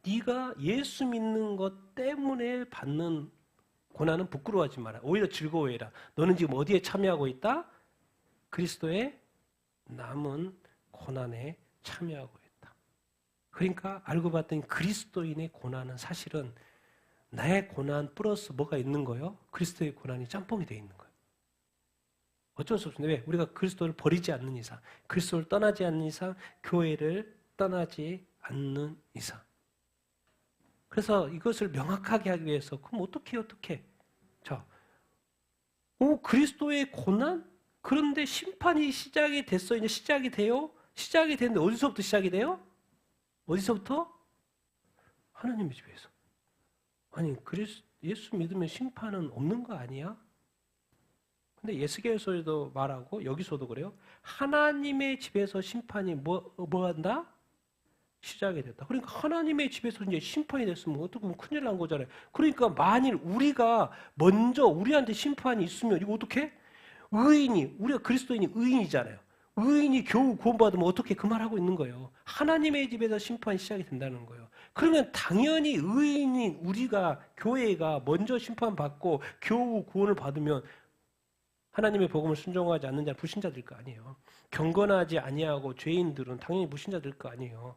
네가 예수 믿는 것 때문에 받는 고난은 부끄러워하지 마라. 오히려 즐거워해라. 너는 지금 어디에 참여하고 있다? 그리스도의 남은 고난에 참여하고 있다. 그러니까 알고 봤더니 그리스도인의 고난은 사실은 나의 고난 플러스 뭐가 있는 거예요? 그리스도의 고난이 짬뽕이 되어 있는 거예요. 어쩔 수 없습니다. 왜? 우리가 그리스도를 버리지 않는 이상, 그리스도를 떠나지 않는 이상, 교회를 떠나지 않는 이상. 그래서 이것을 명확하게 하기 위해서 그럼 어떻게? 자, 그리스도의 고난? 그런데 심판이 시작이 됐어. 이제 시작이 돼요? 시작이 됐는데 어디서부터 시작이 돼요? 어디서부터? 하나님의 집에서. 아니, 예수 믿으면 심판은 없는 거 아니야? 근데 예수계에서도 말하고 여기서도 그래요. 하나님의 집에서 심판이 뭐 한다? 시작이 됐다. 그러니까 하나님의 집에서 이제 심판이 됐으면 어떻게 보면 큰일 난 거잖아요. 그러니까 만일 우리가 먼저 우리한테 심판이 있으면 이거 어떻게? 우리가 그리스도인이 의인이잖아요. 의인이 겨우 구원받으면 어떻게 그 말하고 있는 거예요. 하나님의 집에서 심판이 시작이 된다는 거예요. 그러면 당연히 의인인 우리가 교회가 먼저 심판받고 겨우 구원을 받으면 하나님의 복음을 순종하지 않는 자는 불신자들 거 아니에요. 경건하지 아니하고 죄인들은 당연히 불신자들 거 아니에요.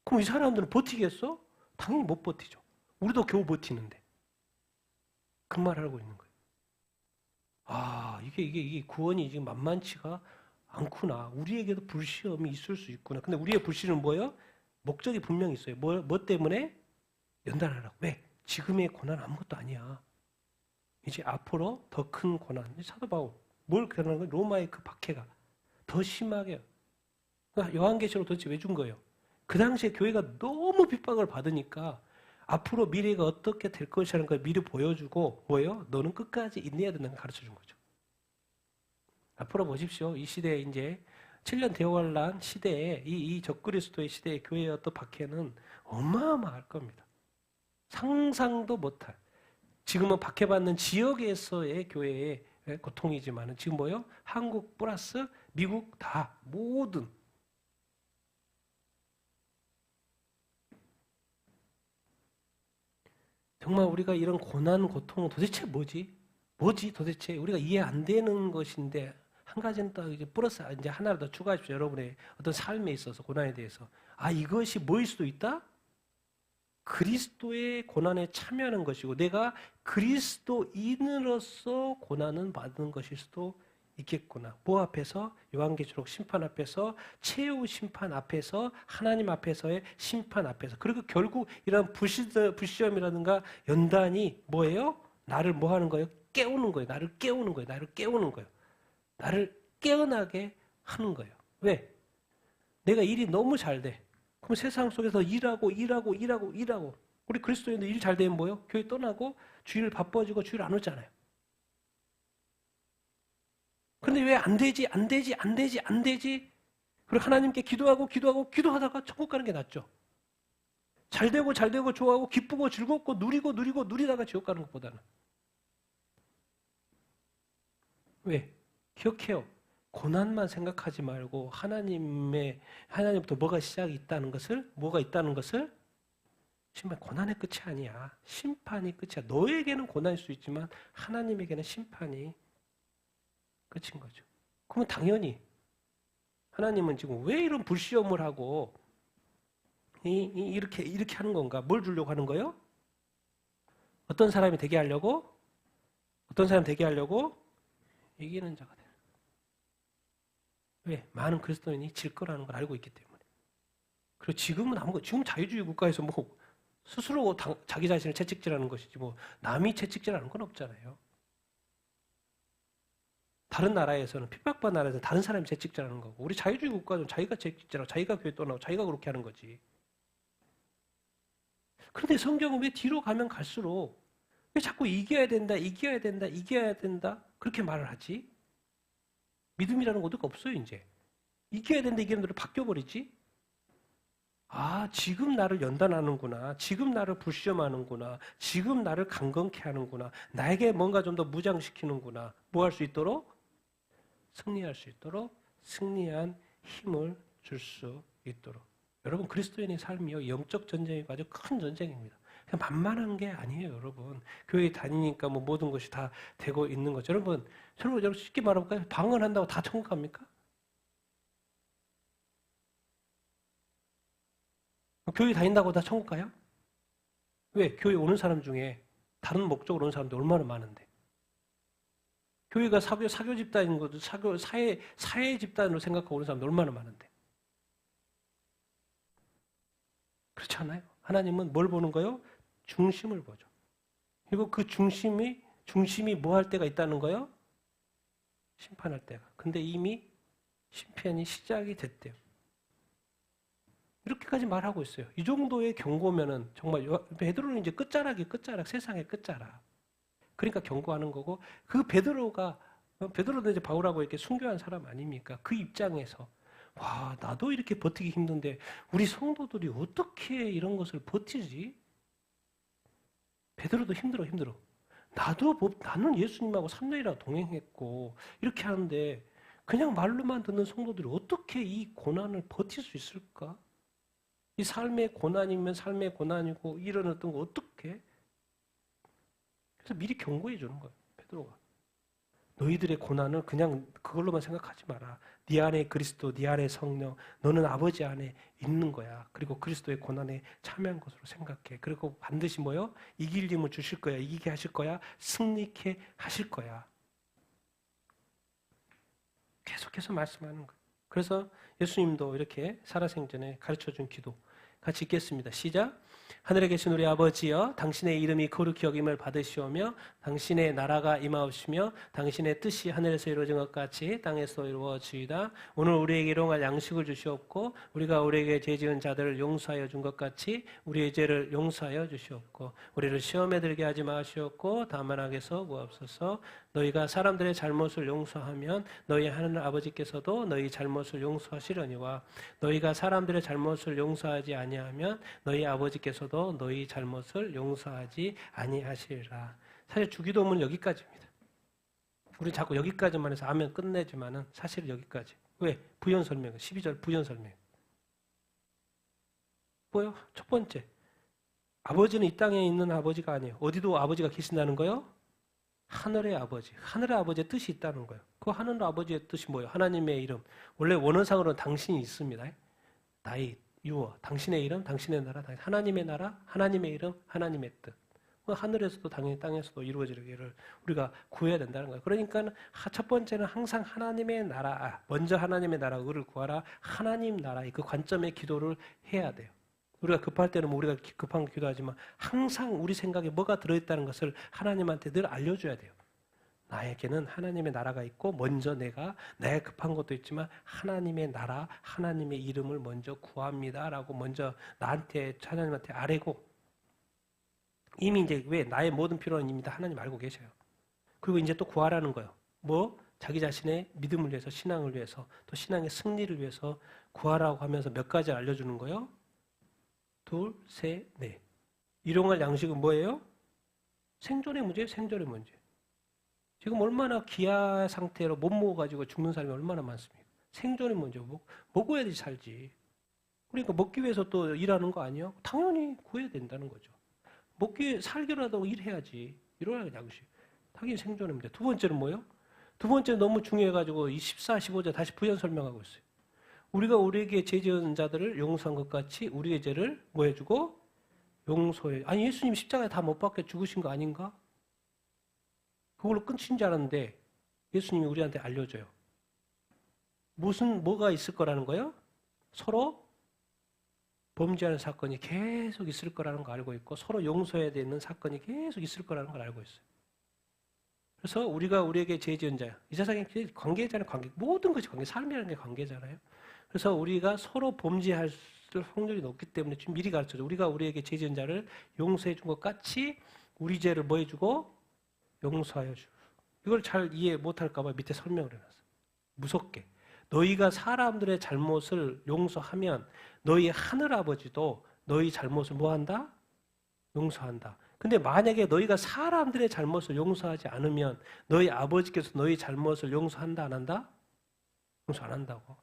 그럼 이 사람들은 버티겠어? 당연히 못 버티죠. 우리도 겨우 버티는데. 그 말을 하고 있는 거예요. 아, 이게 구원이 지금 만만치가 않구나. 우리에게도 불시험이 있을 수 있구나. 근데 우리의 불신은 뭐예요? 목적이 분명히 있어요. 뭐 때문에? 연단하라고. 왜? 지금의 고난 아무것도 아니야. 이제 앞으로 더 큰 고난. 사도 바울. 뭘 그러는 거예요? 로마의 그 박해가 더 심하게. 그러니까 요한계시록 도대체 왜 준 거예요? 그 당시에 교회가 너무 핍박을 받으니까 앞으로 미래가 어떻게 될 것이라는 걸 미리 보여주고 뭐예요? 너는 끝까지 인내해야 된다는 걸 가르쳐 준 거죠. 앞으로 보십시오. 이 시대에 이제 7년 대환란 시대에 이 적그리스도의 시대의 교회의 어떤 박해는 어마어마할 겁니다. 상상도 못할. 지금은 박해받는 지역에서의 교회의 고통이지만 지금 뭐예요? 한국 플러스 미국 다 모든 정말 우리가 이런 고난, 고통은 도대체 뭐지? 뭐지 도대체? 우리가 이해 안 되는 것인데 한 가지는 또 이제 플러스 이제 하나를 더 추가하십시오. 여러분의 어떤 삶에 있어서 고난에 대해서. 아, 이것이 뭐일 수도 있다? 그리스도의 고난에 참여하는 것이고 내가 그리스도인으로서 고난은 받는 것일 수도 있겠구나. 뭐 앞에서? 요한계시록 심판 앞에서, 최후 심판 앞에서, 하나님 앞에서의 심판 앞에서. 그리고 결국 이런 불시험이라든가 연단이 뭐예요? 나를 뭐 하는 거예요? 깨우는 거예요. 나를 깨우는 거예요. 나를 깨우는 거예요. 나를 깨어나게 하는 거예요. 왜? 내가 일이 너무 잘 돼. 그럼 세상 속에서 일하고. 우리 그리스도인들 일 잘 되면 뭐예요? 교회 떠나고 주일 바빠지고 주일 안 오잖아요. 근데 왜 안 되지? 그리고 하나님께 기도하다가 천국 가는 게 낫죠. 잘 되고 좋아하고 기쁘고 즐겁고 누리다가 지옥 가는 것보다는. 왜? 기억해요. 고난만 생각하지 말고 하나님부터 뭐가 있다는 것을 심판 고난의 끝이 아니야. 심판이 끝이야. 너에게는 고난일 수 있지만 하나님에게는 심판이 끝인 거죠. 그러면 당연히 하나님은 지금 왜 이런 불시험을 하고 이렇게 하는 건가? 뭘 주려고 하는 거예요? 어떤 사람이 되게 하려고? 이기는 자가 돼. 왜? 많은 그리스도인이 질 거라는 걸 알고 있기 때문에. 그리고 지금 자유주의 국가에서 뭐 스스로 자기 자신을 채찍질하는 것이지 뭐 남이 채찍질하는 건 없잖아요. 다른 나라에서는 핍박받는 나라에서 다른 사람이 채찍질하는 거고 우리 자유주의 국가는 자기가 채찍질하고 자기가 교회 떠나고 자기가 그렇게 하는 거지. 그런데 성경은 왜 뒤로 가면 갈수록 왜 자꾸 이겨야 된다 그렇게 말을 하지? 믿음이라는 것도 없어요 이제. 이겨야 된다 이기는 대로 바뀌어버리지? 아, 지금 나를 연단하는구나. 지금 나를 불시험하는구나. 지금 나를 강건케 하는구나. 나에게 뭔가 좀 더 무장시키는구나. 뭐 할 수 있도록? 승리할 수 있도록 승리한 힘을 줄 수 있도록. 여러분 그리스도인의 삶이요 영적 전쟁이고 아주 큰 전쟁입니다. 그냥 만만한 게 아니에요, 여러분. 교회 다니니까 뭐 모든 것이 다 되고 있는 거죠. 여러분 쉽게 말해볼까요? 방언한다고 다 천국 갑니까? 교회 다닌다고 다 천국 가요? 왜? 교회 오는 사람 중에 다른 목적으로 오는 사람들 얼마나 많은데. 교회가 사교 집단인 것도 사회 집단으로 생각하고 오는 사람들 얼마나 많은데. 그렇지 않아요? 하나님은 뭘 보는 거예요? 중심을 보죠. 그리고 그 중심이 뭐 할 때가 있다는 거예요? 심판할 때가. 근데 이미 심판이 시작이 됐대요. 이렇게까지 말하고 있어요. 이 정도의 경고면은 정말 베드로는 이제 끝자락, 세상의 끝자락. 그러니까 경고하는 거고 그 베드로도 이제 바울하고 이렇게 순교한 사람 아닙니까? 그 입장에서 와, 나도 이렇게 버티기 힘든데 우리 성도들이 어떻게 이런 것을 버티지? 베드로도 힘들어. 나는 예수님하고 3년이나 동행했고 이렇게 하는데 그냥 말로만 듣는 성도들이 어떻게 이 고난을 버틸 수 있을까? 이 삶의 고난이면 삶의 고난이고 이런 어떤 거 어떻게? 그래서 미리 경고해 주는 거예요. 베드로가. 너희들의 고난을 그냥 그걸로만 생각하지 마라. 네 안에 그리스도, 네 안에 성령, 너는 아버지 안에 있는 거야. 그리고 그리스도의 고난에 참여한 것으로 생각해. 그리고 반드시 뭐요? 이길 힘을 주실 거야. 이기게 하실 거야. 승리케 하실 거야. 계속해서 말씀하는 거예요. 그래서 예수님도 이렇게 살아생전에 가르쳐준 기도 같이 읽겠습니다. 시작. 하늘에 계신 우리 아버지여, 당신의 이름이 거룩히 여김을 받으시오며 당신의 나라가 임하옵시며 당신의 뜻이 하늘에서 이루어진 것 같이 땅에서 이루어지이다. 오늘 우리에게 일용할 양식을 주시옵고 우리가 우리에게 죄 지은 자들을 용서하여 준 것 같이 우리의 죄를 용서하여 주시옵고 우리를 시험에 들게 하지 마시옵고 다만 악에서 구하옵소서. 너희가 사람들의 잘못을 용서하면 너희 하늘 아버지께서도 너희 잘못을 용서하시려니와 너희가 사람들의 잘못을 용서하지 아니하면 너희 아버지께서도 너희 잘못을 용서하지 아니하시리라. 사실 주기도문은 여기까지입니다. 우리 자꾸 여기까지만 해서 아멘 끝내지만은 사실 여기까지. 왜? 부연 설명. 12절 부연 설명. 뭐요? 첫 번째. 아버지는 이 땅에 있는 아버지가 아니에요. 어디도 아버지가 계신다는 거요? 하늘의 아버지. 하늘의 아버지의 뜻이 있다는 거예요. 그 하늘 아버지의 뜻이 뭐예요? 하나님의 이름. 원래 원어상으로는 당신이 있습니다. 나의 유어. 당신의 이름, 당신의 나라, 하나님의 나라, 하나님의 이름, 하나님의 뜻. 하늘에서도 당연히 땅에서도 이루어지기를 우리가 구해야 된다는 거예요. 그러니까 첫 번째는 항상 하나님의 나라, 먼저 하나님의 나라를 구하라. 하나님 나라의 그 관점의 기도를 해야 돼요. 우리가 급할 때는 우리가 급한 기도하지만 항상 우리 생각에 뭐가 들어있다는 것을 하나님한테 늘 알려줘야 돼요. 나에게는 하나님의 나라가 있고 먼저 내가 급한 것도 있지만 하나님의 나라, 하나님의 이름을 먼저 구합니다라고 먼저 나한테 하나님한테 아뢰고 이미 이제 왜 나의 모든 필요는 이미 다 하나님 알고 계셔요. 그리고 이제 또 구하라는 거예요. 뭐 자기 자신의 믿음을 위해서 신앙을 위해서 또 신앙의 승리를 위해서 구하라고 하면서 몇 가지 알려주는 거예요. 2, 3, 4. 일용할 양식은 뭐예요? 생존의 문제예요. 생존의 문제. 지금 얼마나 기아 상태로 못 먹어가지고 죽는 사람이 얼마나 많습니까? 생존의 문제. 먹어야지 살지. 그러니까 먹기 위해서 또 일하는 거 아니에요? 당연히 구해야 된다는 거죠. 살기라도 일해야지. 일용할 양식. 당연히 생존의 문제. 두 번째는 뭐예요? 두 번째는 너무 중요해가지고 이 14, 15절 다시 부연 설명하고 있어요. 우리가 우리에게 죄 지은 자들을 용서한 것 같이 우리의 죄를 뭐 해주고? 용서해. 아니 예수님 십자가에 다 못 박혀 죽으신 거 아닌가? 그걸로 끝인 줄 알았는데 예수님이 우리한테 알려줘요. 뭐가 있을 거라는 거예요? 서로 범죄하는 사건이 계속 있을 거라는 거 알고 있고 서로 용서해야 되는 사건이 계속 있을 거라는 걸 알고 있어요. 그래서 우리가 우리에게 죄 지은 자야. 이 세상에 관계잖아요. 관계. 모든 것이 관계. 삶이라는 게 관계잖아요. 그래서 우리가 서로 범죄할 확률이 높기 때문에 지금 미리 가르쳐줘. 우리가 우리에게 죄 지은 자를 용서해 준 것 같이 우리 죄를 뭐 해주고 용서하여 주. 이걸 잘 이해 못할까 봐 밑에 설명을 해놨어요. 무섭게. 너희가 사람들의 잘못을 용서하면 너희 하늘아버지도 너희 잘못을 뭐한다? 용서한다. 근데 만약에 너희가 사람들의 잘못을 용서하지 않으면 너희 아버지께서 너희 잘못을 용서한다 안 한다? 용서 안 한다고.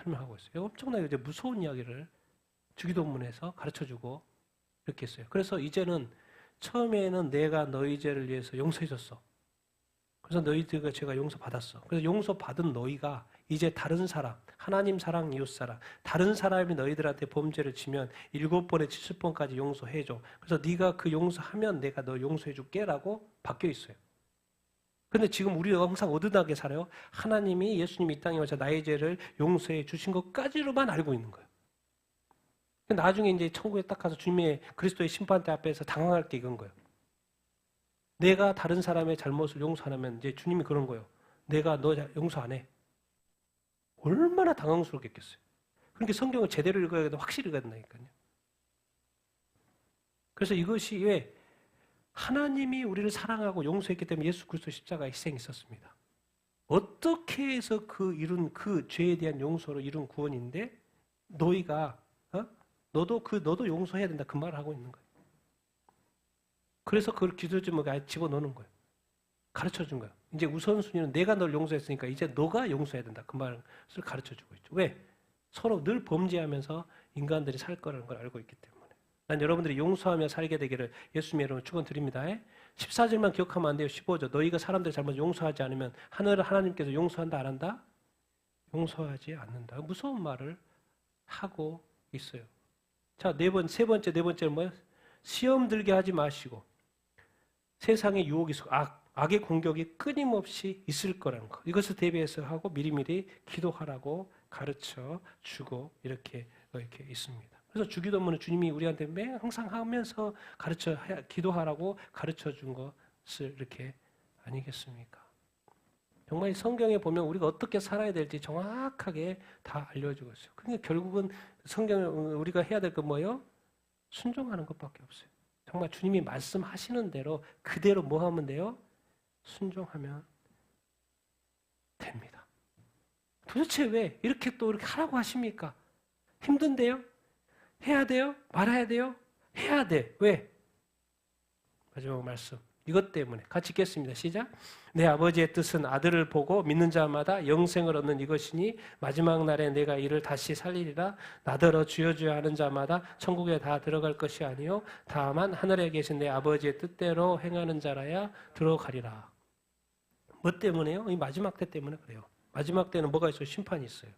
설명하고 있어요. 엄청나게 이제 무서운 이야기를 주기도문에서 가르쳐주고 이렇게 했어요. 그래서 이제는 처음에는 내가 너희 죄를 위해서 용서해줬어. 그래서 너희들과 제가 용서받았어. 그래서 용서받은 너희가 이제 다른 사람, 하나님 사랑, 이웃 사랑, 다른 사람이 너희들한테 범죄를 지면 7번에 70번까지 용서해줘. 그래서 네가 그 용서하면 내가 너 용서해줄게 라고 바뀌어 있어요. 근데 지금 우리가 항상 어긋나게 살아요. 하나님이 예수님이 이 땅에 와서 나의 죄를 용서해 주신 것까지로만 알고 있는 거예요. 나중에 이제 천국에 딱 가서 주님의 그리스도의 심판대 앞에서 당황할 게 이건 거예요. 내가 다른 사람의 잘못을 용서 안 하면 이제 주님이 그런 거예요. 내가 너 용서 안 해. 얼마나 당황스럽겠어요. 그러니까 성경을 제대로 읽어야 되고 확실히 읽어야 된다니까요. 그래서 이것이 왜 하나님이 우리를 사랑하고 용서했기 때문에 예수 그리스도 십자가의 희생이 있었습니다. 어떻게 해서 그 이룬 그 죄에 대한 용서로 이룬 구원인데 너희가 너도 용서해야 된다 그 말을 하고 있는 거예요. 그래서 그걸 기도 제목에 집어넣는 거예요. 가르쳐 준 거예요. 이제 우선순위는 내가 널 용서했으니까 이제 너가 용서해야 된다 그 말을 가르쳐 주고 있죠. 왜? 서로 늘 범죄하면서 인간들이 살 거라는 걸 알고 있기 때문에. 난 여러분들이 용서하며 살게 되기를 예수님의 이름으로 축원드립니다. 14절만 기억하면 안 돼요. 15절. 너희가 사람들의 잘못 용서하지 않으면 하늘을 하나님께서 용서한다 안 한다? 용서하지 않는다. 무서운 말을 하고 있어요. 자, 세 번째는 뭐예요? 시험 들게 하지 마시고 세상의 유혹이 있고 악의 공격이 끊임없이 있을 거라는 거. 이것을 대비해서 하고 미리미리 기도하라고 가르쳐 주고 이렇게 있습니다. 그래서 주기도문은 주님이 우리한테 항상 하면서 기도하라고 가르쳐 준 것을 이렇게 아니겠습니까? 정말 성경에 보면 우리가 어떻게 살아야 될지 정확하게 다 알려주고 있어요. 그러니까 결국은 성경에 우리가 해야 될 건 뭐예요? 순종하는 것밖에 없어요. 정말 주님이 말씀하시는 대로 그대로 뭐 하면 돼요? 순종하면 됩니다. 도대체 왜 이렇게 또 이렇게 하라고 하십니까? 힘든데요? 해야 돼요? 말아야 돼요? 해야 돼. 왜? 마지막 말씀. 이것 때문에 같이 읽겠습니다. 시작. 내 아버지의 뜻은 아들을 보고 믿는 자마다 영생을 얻는 이것이니 마지막 날에 내가 이를 다시 살리리라. 나더러 주여 주여 하는 자마다 천국에 다 들어갈 것이 아니요 다만 하늘에 계신 내 아버지의 뜻대로 행하는 자라야 들어가리라. 뭐 때문에요? 이 마지막 때 때문에 그래요. 마지막 때는 뭐가 있어요? 심판이 있어요.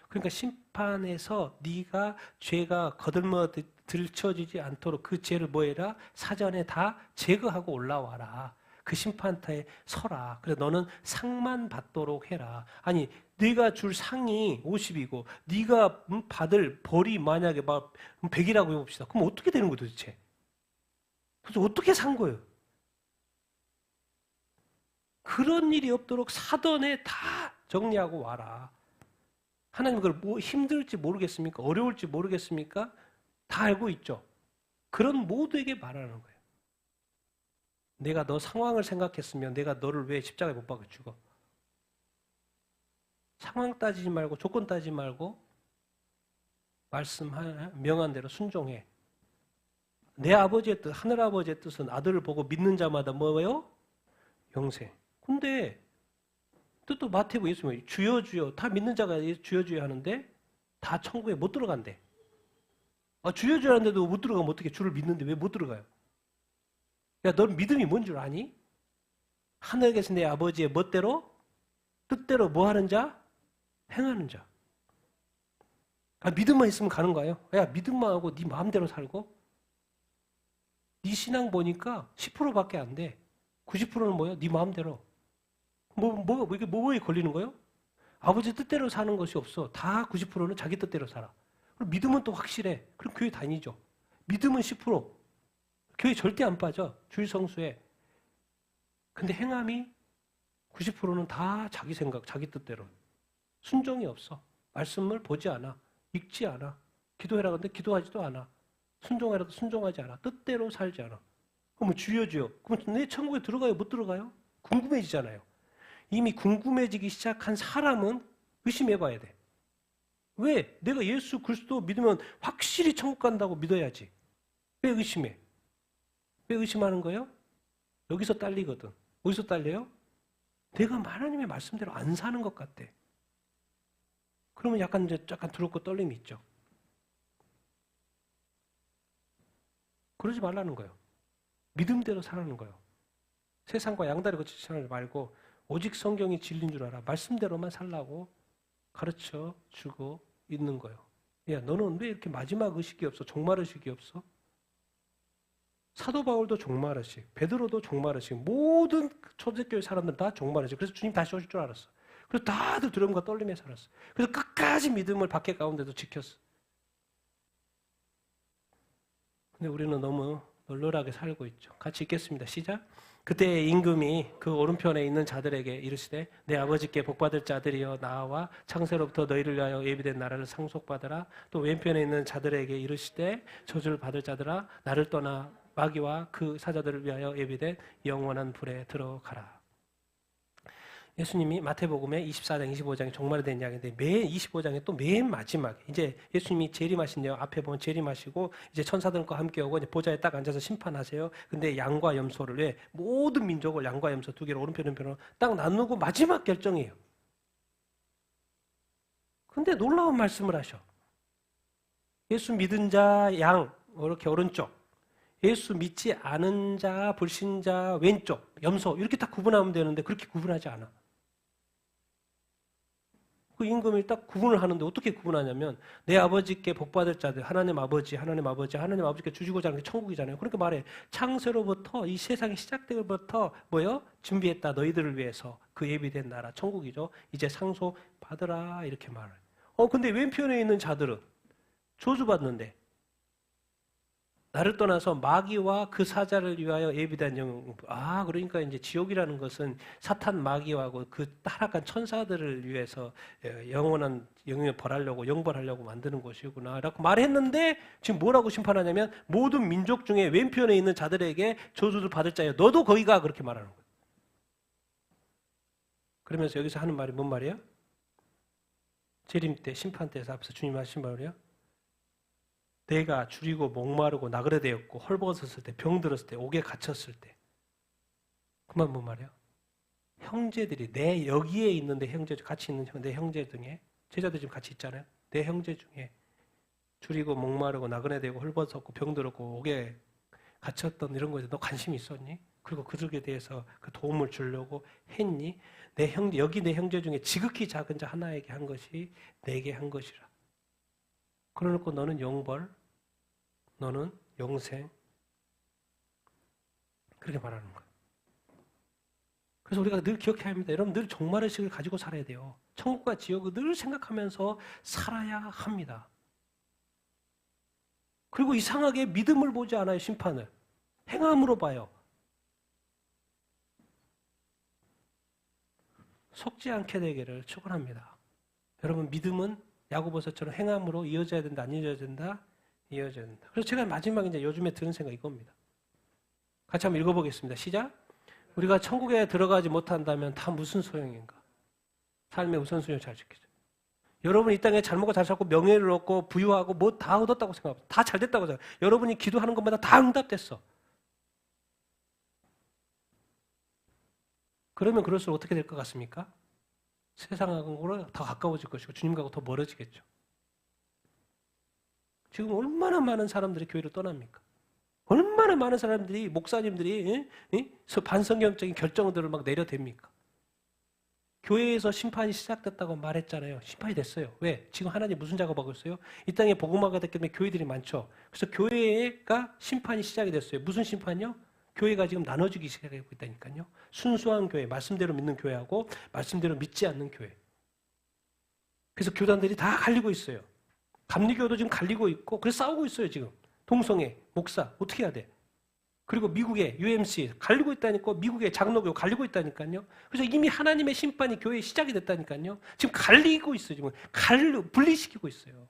그러니까 심판에서 네가 죄가 거들먹 들춰지지 않도록 그 죄를 뭐해라? 사전에 다 제거하고 올라와라. 그 심판터에 서라. 그래서 너는 상만 받도록 해라. 아니 네가 줄 상이 50이고 네가 받을 벌이 만약에 막 100이라고 해봅시다. 그럼 어떻게 되는 거예요 도대체? 그래서 어떻게 산 거예요? 그런 일이 없도록 사전에 다 정리하고 와라. 하나님 그걸 뭐 힘들지 모르겠습니까? 어려울지 모르겠습니까? 다 알고 있죠. 그런 모두에게 말하는 거예요. 내가 너 상황을 생각했으면 내가 너를 왜 십자가에 못 박아 죽어? 상황 따지지 말고 조건 따지지 말고 명한 대로 순종해. 내 아버지의 뜻, 하늘 아버지의 뜻은 아들을 보고 믿는 자마다 뭐예요? 영생. 근데 또 마태복음 예수님이 주여 주여 다 믿는 자가 주여 주여 하는데 다 천국에 못 들어간대. 주여 주여 하는데도 못 들어가면 어떻게 주를 믿는데 왜 못 들어가요? 야, 넌 믿음이 뭔 줄 아니? 하늘에 계신 내 아버지의 멋대로 뜻대로 뭐 하는 자? 행하는 자. 믿음만 있으면 가는 거예요. 야, 믿음만 하고 네 마음대로 살고 네 신앙 보니까 10%밖에 안 돼. 90%는 뭐예요? 네 마음대로. 이게 뭐에 걸리는 거예요? 아버지 뜻대로 사는 것이 없어. 다 90%는 자기 뜻대로 살아. 그럼 믿음은 또 확실해. 그럼 교회 다니죠. 믿음은 10%. 교회 절대 안 빠져. 주일 성수에. 근데 행함이 90%는 다 자기 생각, 자기 뜻대로. 순종이 없어. 말씀을 보지 않아. 읽지 않아. 기도해라 근데 기도하지도 않아. 순종해라도 순종하지 않아. 뜻대로 살지 않아. 그럼 주여 주여. 그럼 내 천국에 들어가요? 못 들어가요? 궁금해지잖아요. 이미 궁금해지기 시작한 사람은 의심해 봐야 돼. 왜? 내가 예수 그리스도 믿으면 확실히 천국 간다고 믿어야지. 왜 의심해? 왜 의심하는 거예요? 여기서 딸리거든. 어디서 딸려요? 내가 하나님의 말씀대로 안 사는 것 같대. 그러면 약간 두렵고 떨림이 있죠. 그러지 말라는 거예요. 믿음대로 살라는 거예요. 세상과 양다리 거치지 말고 오직 성경이 진리인 줄 알아. 말씀대로만 살라고 가르쳐 주고 있는 거예요. 야, 너는 왜 이렇게 마지막 의식이 없어? 종말 의식이 없어? 사도 바울도 종말 의식, 베드로도 종말 의식, 모든 초대교회 사람들 다 종말 의식. 그래서 주님 다시 오실 줄 알았어. 그래서 다들 두려움과 떨림에 살았어. 그래서 끝까지 믿음을 박해 가운데도 지켰어. 근데 우리는 너무 널널하게 살고 있죠. 같이 읽겠습니다. 시작. 그때 임금이 그 오른편에 있는 자들에게 이르시되 내 아버지께 복받을 자들이여 나와 창세로부터 너희를 위하여 예비된 나라를 상속받으라. 또 왼편에 있는 자들에게 이르시되 저주를 받을 자들아 나를 떠나 마귀와 그 사자들을 위하여 예비된 영원한 불에 들어가라. 예수님이 마태복음의 24장, 25장에 종말에 대한 이야기인데 맨 25장에 또 맨 마지막에 이제 예수님이 재림하신대요. 앞에 보면 재림하시고 이제 천사들과 함께 오고 이제 보좌에 딱 앉아서 심판하세요. 근데 양과 염소를 왜 모든 민족을 양과 염소 두 개를 오른편 왼편으로 딱 나누고 마지막 결정이에요. 근데 놀라운 말씀을 하셔. 예수 믿은 자 양 이렇게 오른쪽, 예수 믿지 않은 자 불신자 왼쪽, 염소 이렇게 딱 구분하면 되는데 그렇게 구분하지 않아. 그 임금이 딱 구분을 하는데 어떻게 구분하냐면 내 아버지께 복받을 자들 하나님 아버지께 주시고자 하는 게 천국이잖아요. 그렇게 말해. 창세로부터 이 세상이 시작되기부터 뭐요? 준비했다 너희들을 위해서 그 예비된 나라 천국이죠. 이제 상속받으라 이렇게 말을. 근데 왼편에 있는 자들은 저주받는데 나를 떠나서 마귀와 그 사자를 위하여 예비된 영웅. 그러니까 이제 지옥이라는 것은 사탄 마귀하고 그 타락한 천사들을 위해서 영원한 영역을 벌하려고 영벌하려고 만드는 것이구나. 라고 말했는데 지금 뭐라고 심판하냐면 모든 민족 중에 왼편에 있는 자들에게 저주를 받을 자여 너도 거기 가 그렇게 말하는 거예요. 그러면서 여기서 하는 말이 뭔 말이에요? 재림 때 심판 때에서 앞서 주님 하신 말이에요. 내가 줄이고 목마르고 나그네되었고 헐벗었을 때 병들었을 때 옥에 갇혔을 때 그만 뭔 말이야? 형제들이 내 여기에 있는데 형제 같이 있는 내 형제 중에 제자들 지금 같이 있잖아요. 내 형제 중에 줄이고 목마르고 나그네되고 헐벗었고 병들었고 옥에 갇혔던 이런 거에 너 관심이 있었니? 그리고 그들에 대해서 그 도움을 주려고 했니? 내 형제 여기 내 형제 중에 지극히 작은 자 하나에게 한 것이 내게 한 것이라. 그러놓고 너는 영벌, 너는 영생 그렇게 말하는 거예요. 그래서 우리가 늘 기억해야 합니다. 여러분 늘 종말의식을 가지고 살아야 돼요. 천국과 지옥을 늘 생각하면서 살아야 합니다. 그리고 이상하게 믿음을 보지 않아요. 심판을. 행함으로 봐요. 속지 않게 되기를 축원합니다. 여러분 믿음은 야고보서처럼 행함으로 이어져야 된다, 안 이어져야 된다? 이어져야 된다. 그래서 제가 마지막에 이제 요즘에 드는 생각이 이겁니다. 같이 한번 읽어보겠습니다. 시작. 우리가 천국에 들어가지 못한다면 다 무슨 소용인가? 삶의 우선순위를 잘 지키죠. 여러분 이 땅에 잘 먹고 잘 살고 명예를 얻고 부유하고 뭐 다 얻었다고 생각합니다. 다 잘 됐다고 생각해요. 여러분이 기도하는 것마다 다 응답됐어. 그러면 그럴수록 어떻게 될 것 같습니까? 세상하고 더 가까워질 것이고 주님과도 더 멀어지겠죠. 지금 얼마나 많은 사람들이 교회를 떠납니까? 얼마나 많은 사람들이 목사님들이 반성경적인 결정들을 막 내려댑니까? 교회에서 심판이 시작됐다고 말했잖아요. 심판이 됐어요. 왜? 지금 하나님 무슨 작업하고 있어요? 이 땅에 복음화가 됐기 때문에 교회들이 많죠. 그래서 교회가 심판이 시작이 됐어요. 무슨 심판이요? 교회가 지금 나눠지기 시작하고 있다니까요. 순수한 교회, 말씀대로 믿는 교회하고 말씀대로 믿지 않는 교회. 그래서 교단들이 다 갈리고 있어요. 감리교도 지금 갈리고 있고 그래서 싸우고 있어요. 지금. 동성애, 목사 어떻게 해야 돼? 그리고 미국의 UMC 갈리고 있다니까. 미국의 장로교 갈리고 있다니까요. 그래서 이미 하나님의 심판이 교회에 시작이 됐다니까요. 지금 갈리고 있어요. 지금 분리시키고 있어요.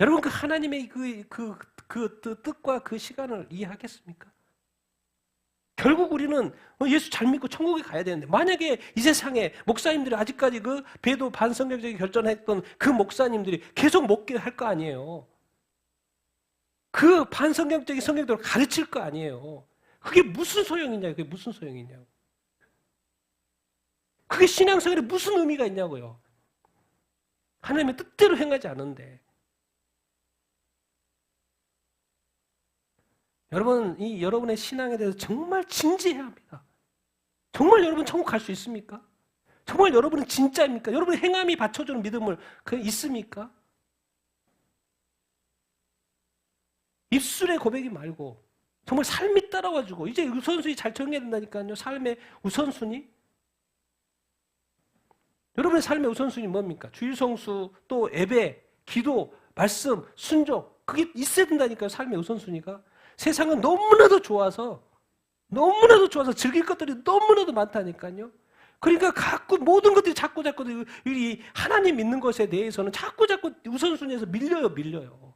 여러분 그 하나님의 그 뜻과 그 시간을 이해하겠습니까? 결국 우리는 예수 잘 믿고 천국에 가야 되는데 만약에 이 세상에 목사님들이 아직까지 그 배도 반성경적인 결정했던 그 목사님들이 계속 먹게 할 거 아니에요. 그 반성경적인 성경대로 가르칠 거 아니에요. 그게 무슨 소용이냐고. 그게 무슨 소용이냐고. 그게 신앙생활에 무슨 의미가 있냐고요. 하나님의 뜻대로 행하지 않은데. 여러분, 여러분의 신앙에 대해서 정말 진지해야 합니다. 정말 여러분 천국 갈 수 있습니까? 정말 여러분은 진짜입니까? 여러분의 행함이 받쳐주는 믿음을 있습니까? 입술의 고백이 말고 정말 삶이 따라와주고 이제 우선순위 잘 정해야 된다니까요. 삶의 우선순위. 여러분의 삶의 우선순위 뭡니까? 주일성수, 또 예배, 기도, 말씀, 순종. 그게 있어야 된다니까요. 삶의 우선순위가. 세상은 너무나도 좋아서 즐길 것들이 너무나도 많다니까요. 그러니까 모든 것들이 자꾸 이 하나님 믿는 것에 대해서는 자꾸 우선순위에서 밀려요.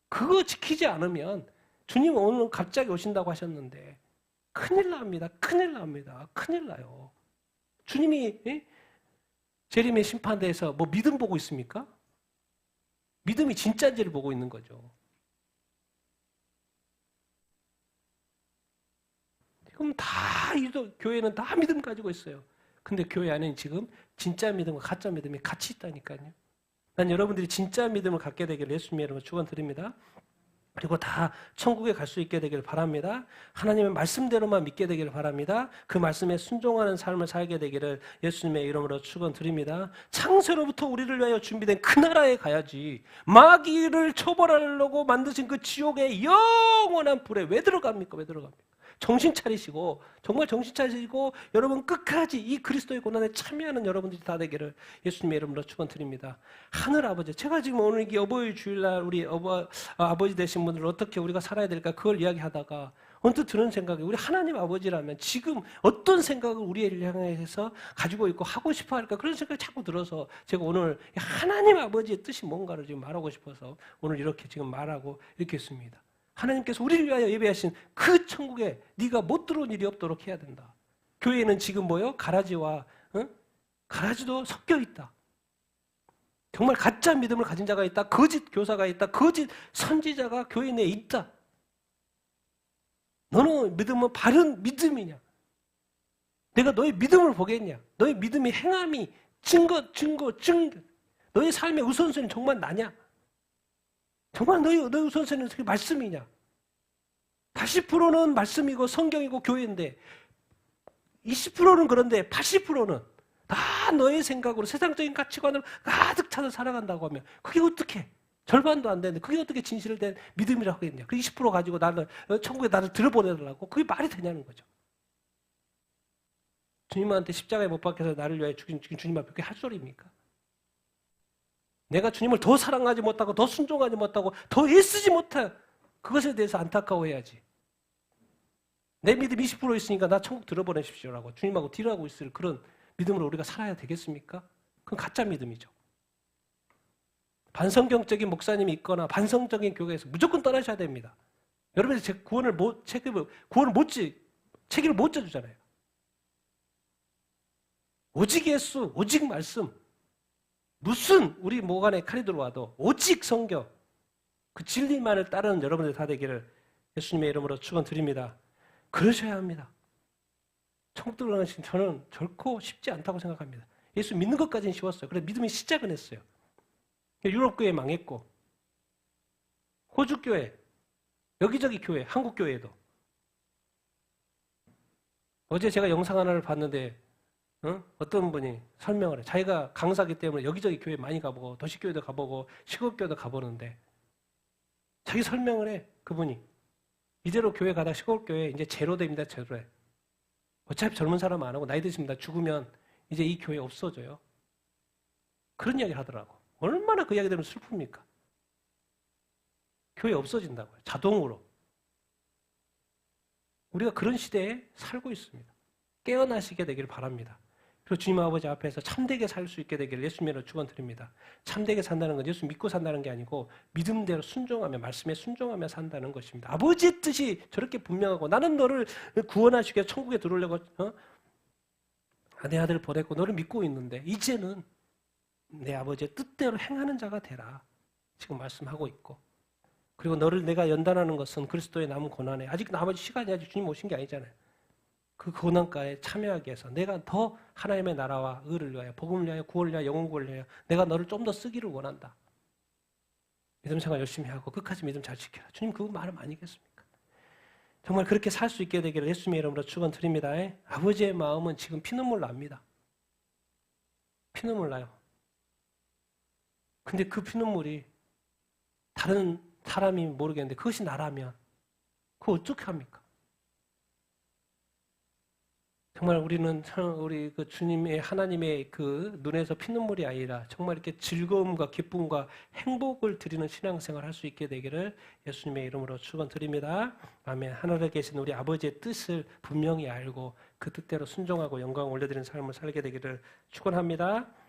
그거 지키지 않으면 주님 오늘 갑자기 오신다고 하셨는데 큰일 납니다. 큰일 나요. 주님이 재림의 심판대에서 뭐 믿음 보고 있습니까? 믿음이 진짜인지를 보고 있는 거죠. 지금 교회는 다 믿음 가지고 있어요. 근데 교회 안에는 지금 진짜 믿음과 가짜 믿음이 같이 있다니까요. 난 여러분들이 진짜 믿음을 갖게 되기를 예수님의 이름으로 축원드립니다. 그리고 다 천국에 갈 수 있게 되기를 바랍니다. 하나님의 말씀대로만 믿게 되기를 바랍니다. 그 말씀에 순종하는 삶을 살게 되기를 예수님의 이름으로 축원드립니다. 창세로부터 우리를 위하여 준비된 그 나라에 가야지 마귀를 처벌하려고 만드신 그 지옥의 영원한 불에 왜 들어갑니까? 정신 차리시고 여러분 끝까지 이 그리스도의 고난에 참여하는 여러분들이 다 되기를 예수님의 이름으로 축원드립니다. 하늘 아버지, 제가 지금 오늘 이 어버이 주일날 우리 아버지 되신 분들 어떻게 우리가 살아야 될까 그걸 이야기하다가 언뜻 드는 생각이 우리 하나님 아버지라면 지금 어떤 생각을 우리를 향해서 가지고 있고 하고 싶어 할까 그런 생각이 자꾸 들어서 제가 오늘 하나님 아버지의 뜻이 뭔가를 지금 말하고 싶어서 오늘 이렇게 지금 말하고 이렇게 했습니다. 하나님께서 우리를 위하여 예배하신 그 천국에 네가 못 들어온 일이 없도록 해야 된다. 교회는 지금 가라지와 가라지도 섞여 있다. 정말 가짜 믿음을 가진 자가 있다. 거짓 교사가 있다. 거짓 선지자가 교회 내에 있다. 너는 믿음은 바른 믿음이냐? 내가 너의 믿음을 보겠냐? 너의 믿음의 행함이 증거. 너의 삶의 우선순위는 정말 나냐? 정말 너의 우선순위는 어떻게 말씀이냐? 80%는 말씀이고 성경이고 교회인데 20%는 그런데 80%는 다 너의 생각으로 세상적인 가치관으로 가득 차서 살아간다고 하면 그게 어떻게 절반도 안 되는데 그게 어떻게 진실된 믿음이라고 하겠냐? 그 20% 가지고 천국에 나를 들어보내달라고? 그게 말이 되냐는 거죠. 주님한테 십자가에 못 박혀서 나를 위하여 죽인 주님 앞에 그게 할 소리입니까? 내가 주님을 더 사랑하지 못하고 더 순종하지 못하고 더 애쓰지 못한 그것에 대해서 안타까워해야지. 내 믿음 20% 있으니까 나 천국 들어보내십시오라고 주님하고 딜하고 있을 그런 믿음으로 우리가 살아야 되겠습니까? 그건 가짜 믿음이죠. 반성경적인 목사님이 있거나 반성적인 교회에서 무조건 떠나셔야 됩니다. 여러분이 제 책임을 못 져주잖아요. 오직 예수, 오직 말씀. 무슨 우리 목 안에 칼이 들어와도 오직 성경 그 진리만을 따르는 여러분들 다 되기를 예수님의 이름으로 축원드립니다. 그러셔야 합니다. 천국 들어가는 저는 결코 쉽지 않다고 생각합니다. 예수 믿는 것까지는 쉬웠어요. 그래서 믿음이 시작은 했어요. 유럽 교회 망했고 호주 교회, 여기저기 교회, 한국 교회도 어제 제가 영상 하나를 봤는데 어떤 분이 설명을 해. 자기가 강사기 때문에 여기저기 교회 많이 가보고 도시교회도 가보고 시골교회도 가보는데 자기 설명을 해. 그분이 이대로 교회 가다 시골교회 이제 제로됩니다. 제로해. 어차피 젊은 사람 안 하고 나이 드십니다. 죽으면 이제 이 교회 없어져요. 그런 이야기를 하더라고. 얼마나 그 이야기 들으면 슬픕니까? 교회 없어진다고요. 자동으로. 우리가 그런 시대에 살고 있습니다. 깨어나시게 되기를 바랍니다. 그리고 주님 아버지 앞에서 참되게 살 수 있게 되기를 예수님으로 축원드립니다. 참되게 산다는 건 예수 믿고 산다는 게 아니고 믿음대로 순종하며 말씀에 순종하며 산다는 것입니다. 아버지의 뜻이 저렇게 분명하고 나는 너를 구원하시기 위해 천국에 들어오려고 내 아들을 보냈고 너를 믿고 있는데 이제는 내 아버지의 뜻대로 행하는 자가 되라. 지금 말씀하고 있고 그리고 너를 내가 연단하는 것은 그리스도의 남은 고난에 아직 나머지 시간이 아직 주님 오신 게 아니잖아요. 그 고난가에 참여하기 위해서 내가 더 하나님의 나라와 의를 위하여 복음을 위하여 구원을 위하여 영혼구원을 위하여 내가 너를 좀 더 쓰기를 원한다. 믿음 생활 열심히 하고 끝까지 믿음 잘 지켜라. 주님 그거 말은 아니겠습니까? 정말 그렇게 살 수 있게 되기를 예수님의 이름으로 축원드립니다. 아버지의 마음은 지금 피눈물 납니다. 피눈물 나요. 근데 그 피눈물이 다른 사람이 모르겠는데 그것이 나라면 그거 어떻게 합니까? 정말 우리는 우리 그 주님의 하나님의 그 눈에서 피눈물이 아니라 정말 이렇게 즐거움과 기쁨과 행복을 드리는 신앙생활 할 수 있게 되기를 예수님의 이름으로 축원드립니다. 아멘. 하늘에 계신 우리 아버지의 뜻을 분명히 알고 그 뜻대로 순종하고 영광 올려드리는 삶을 살게 되기를 축원합니다.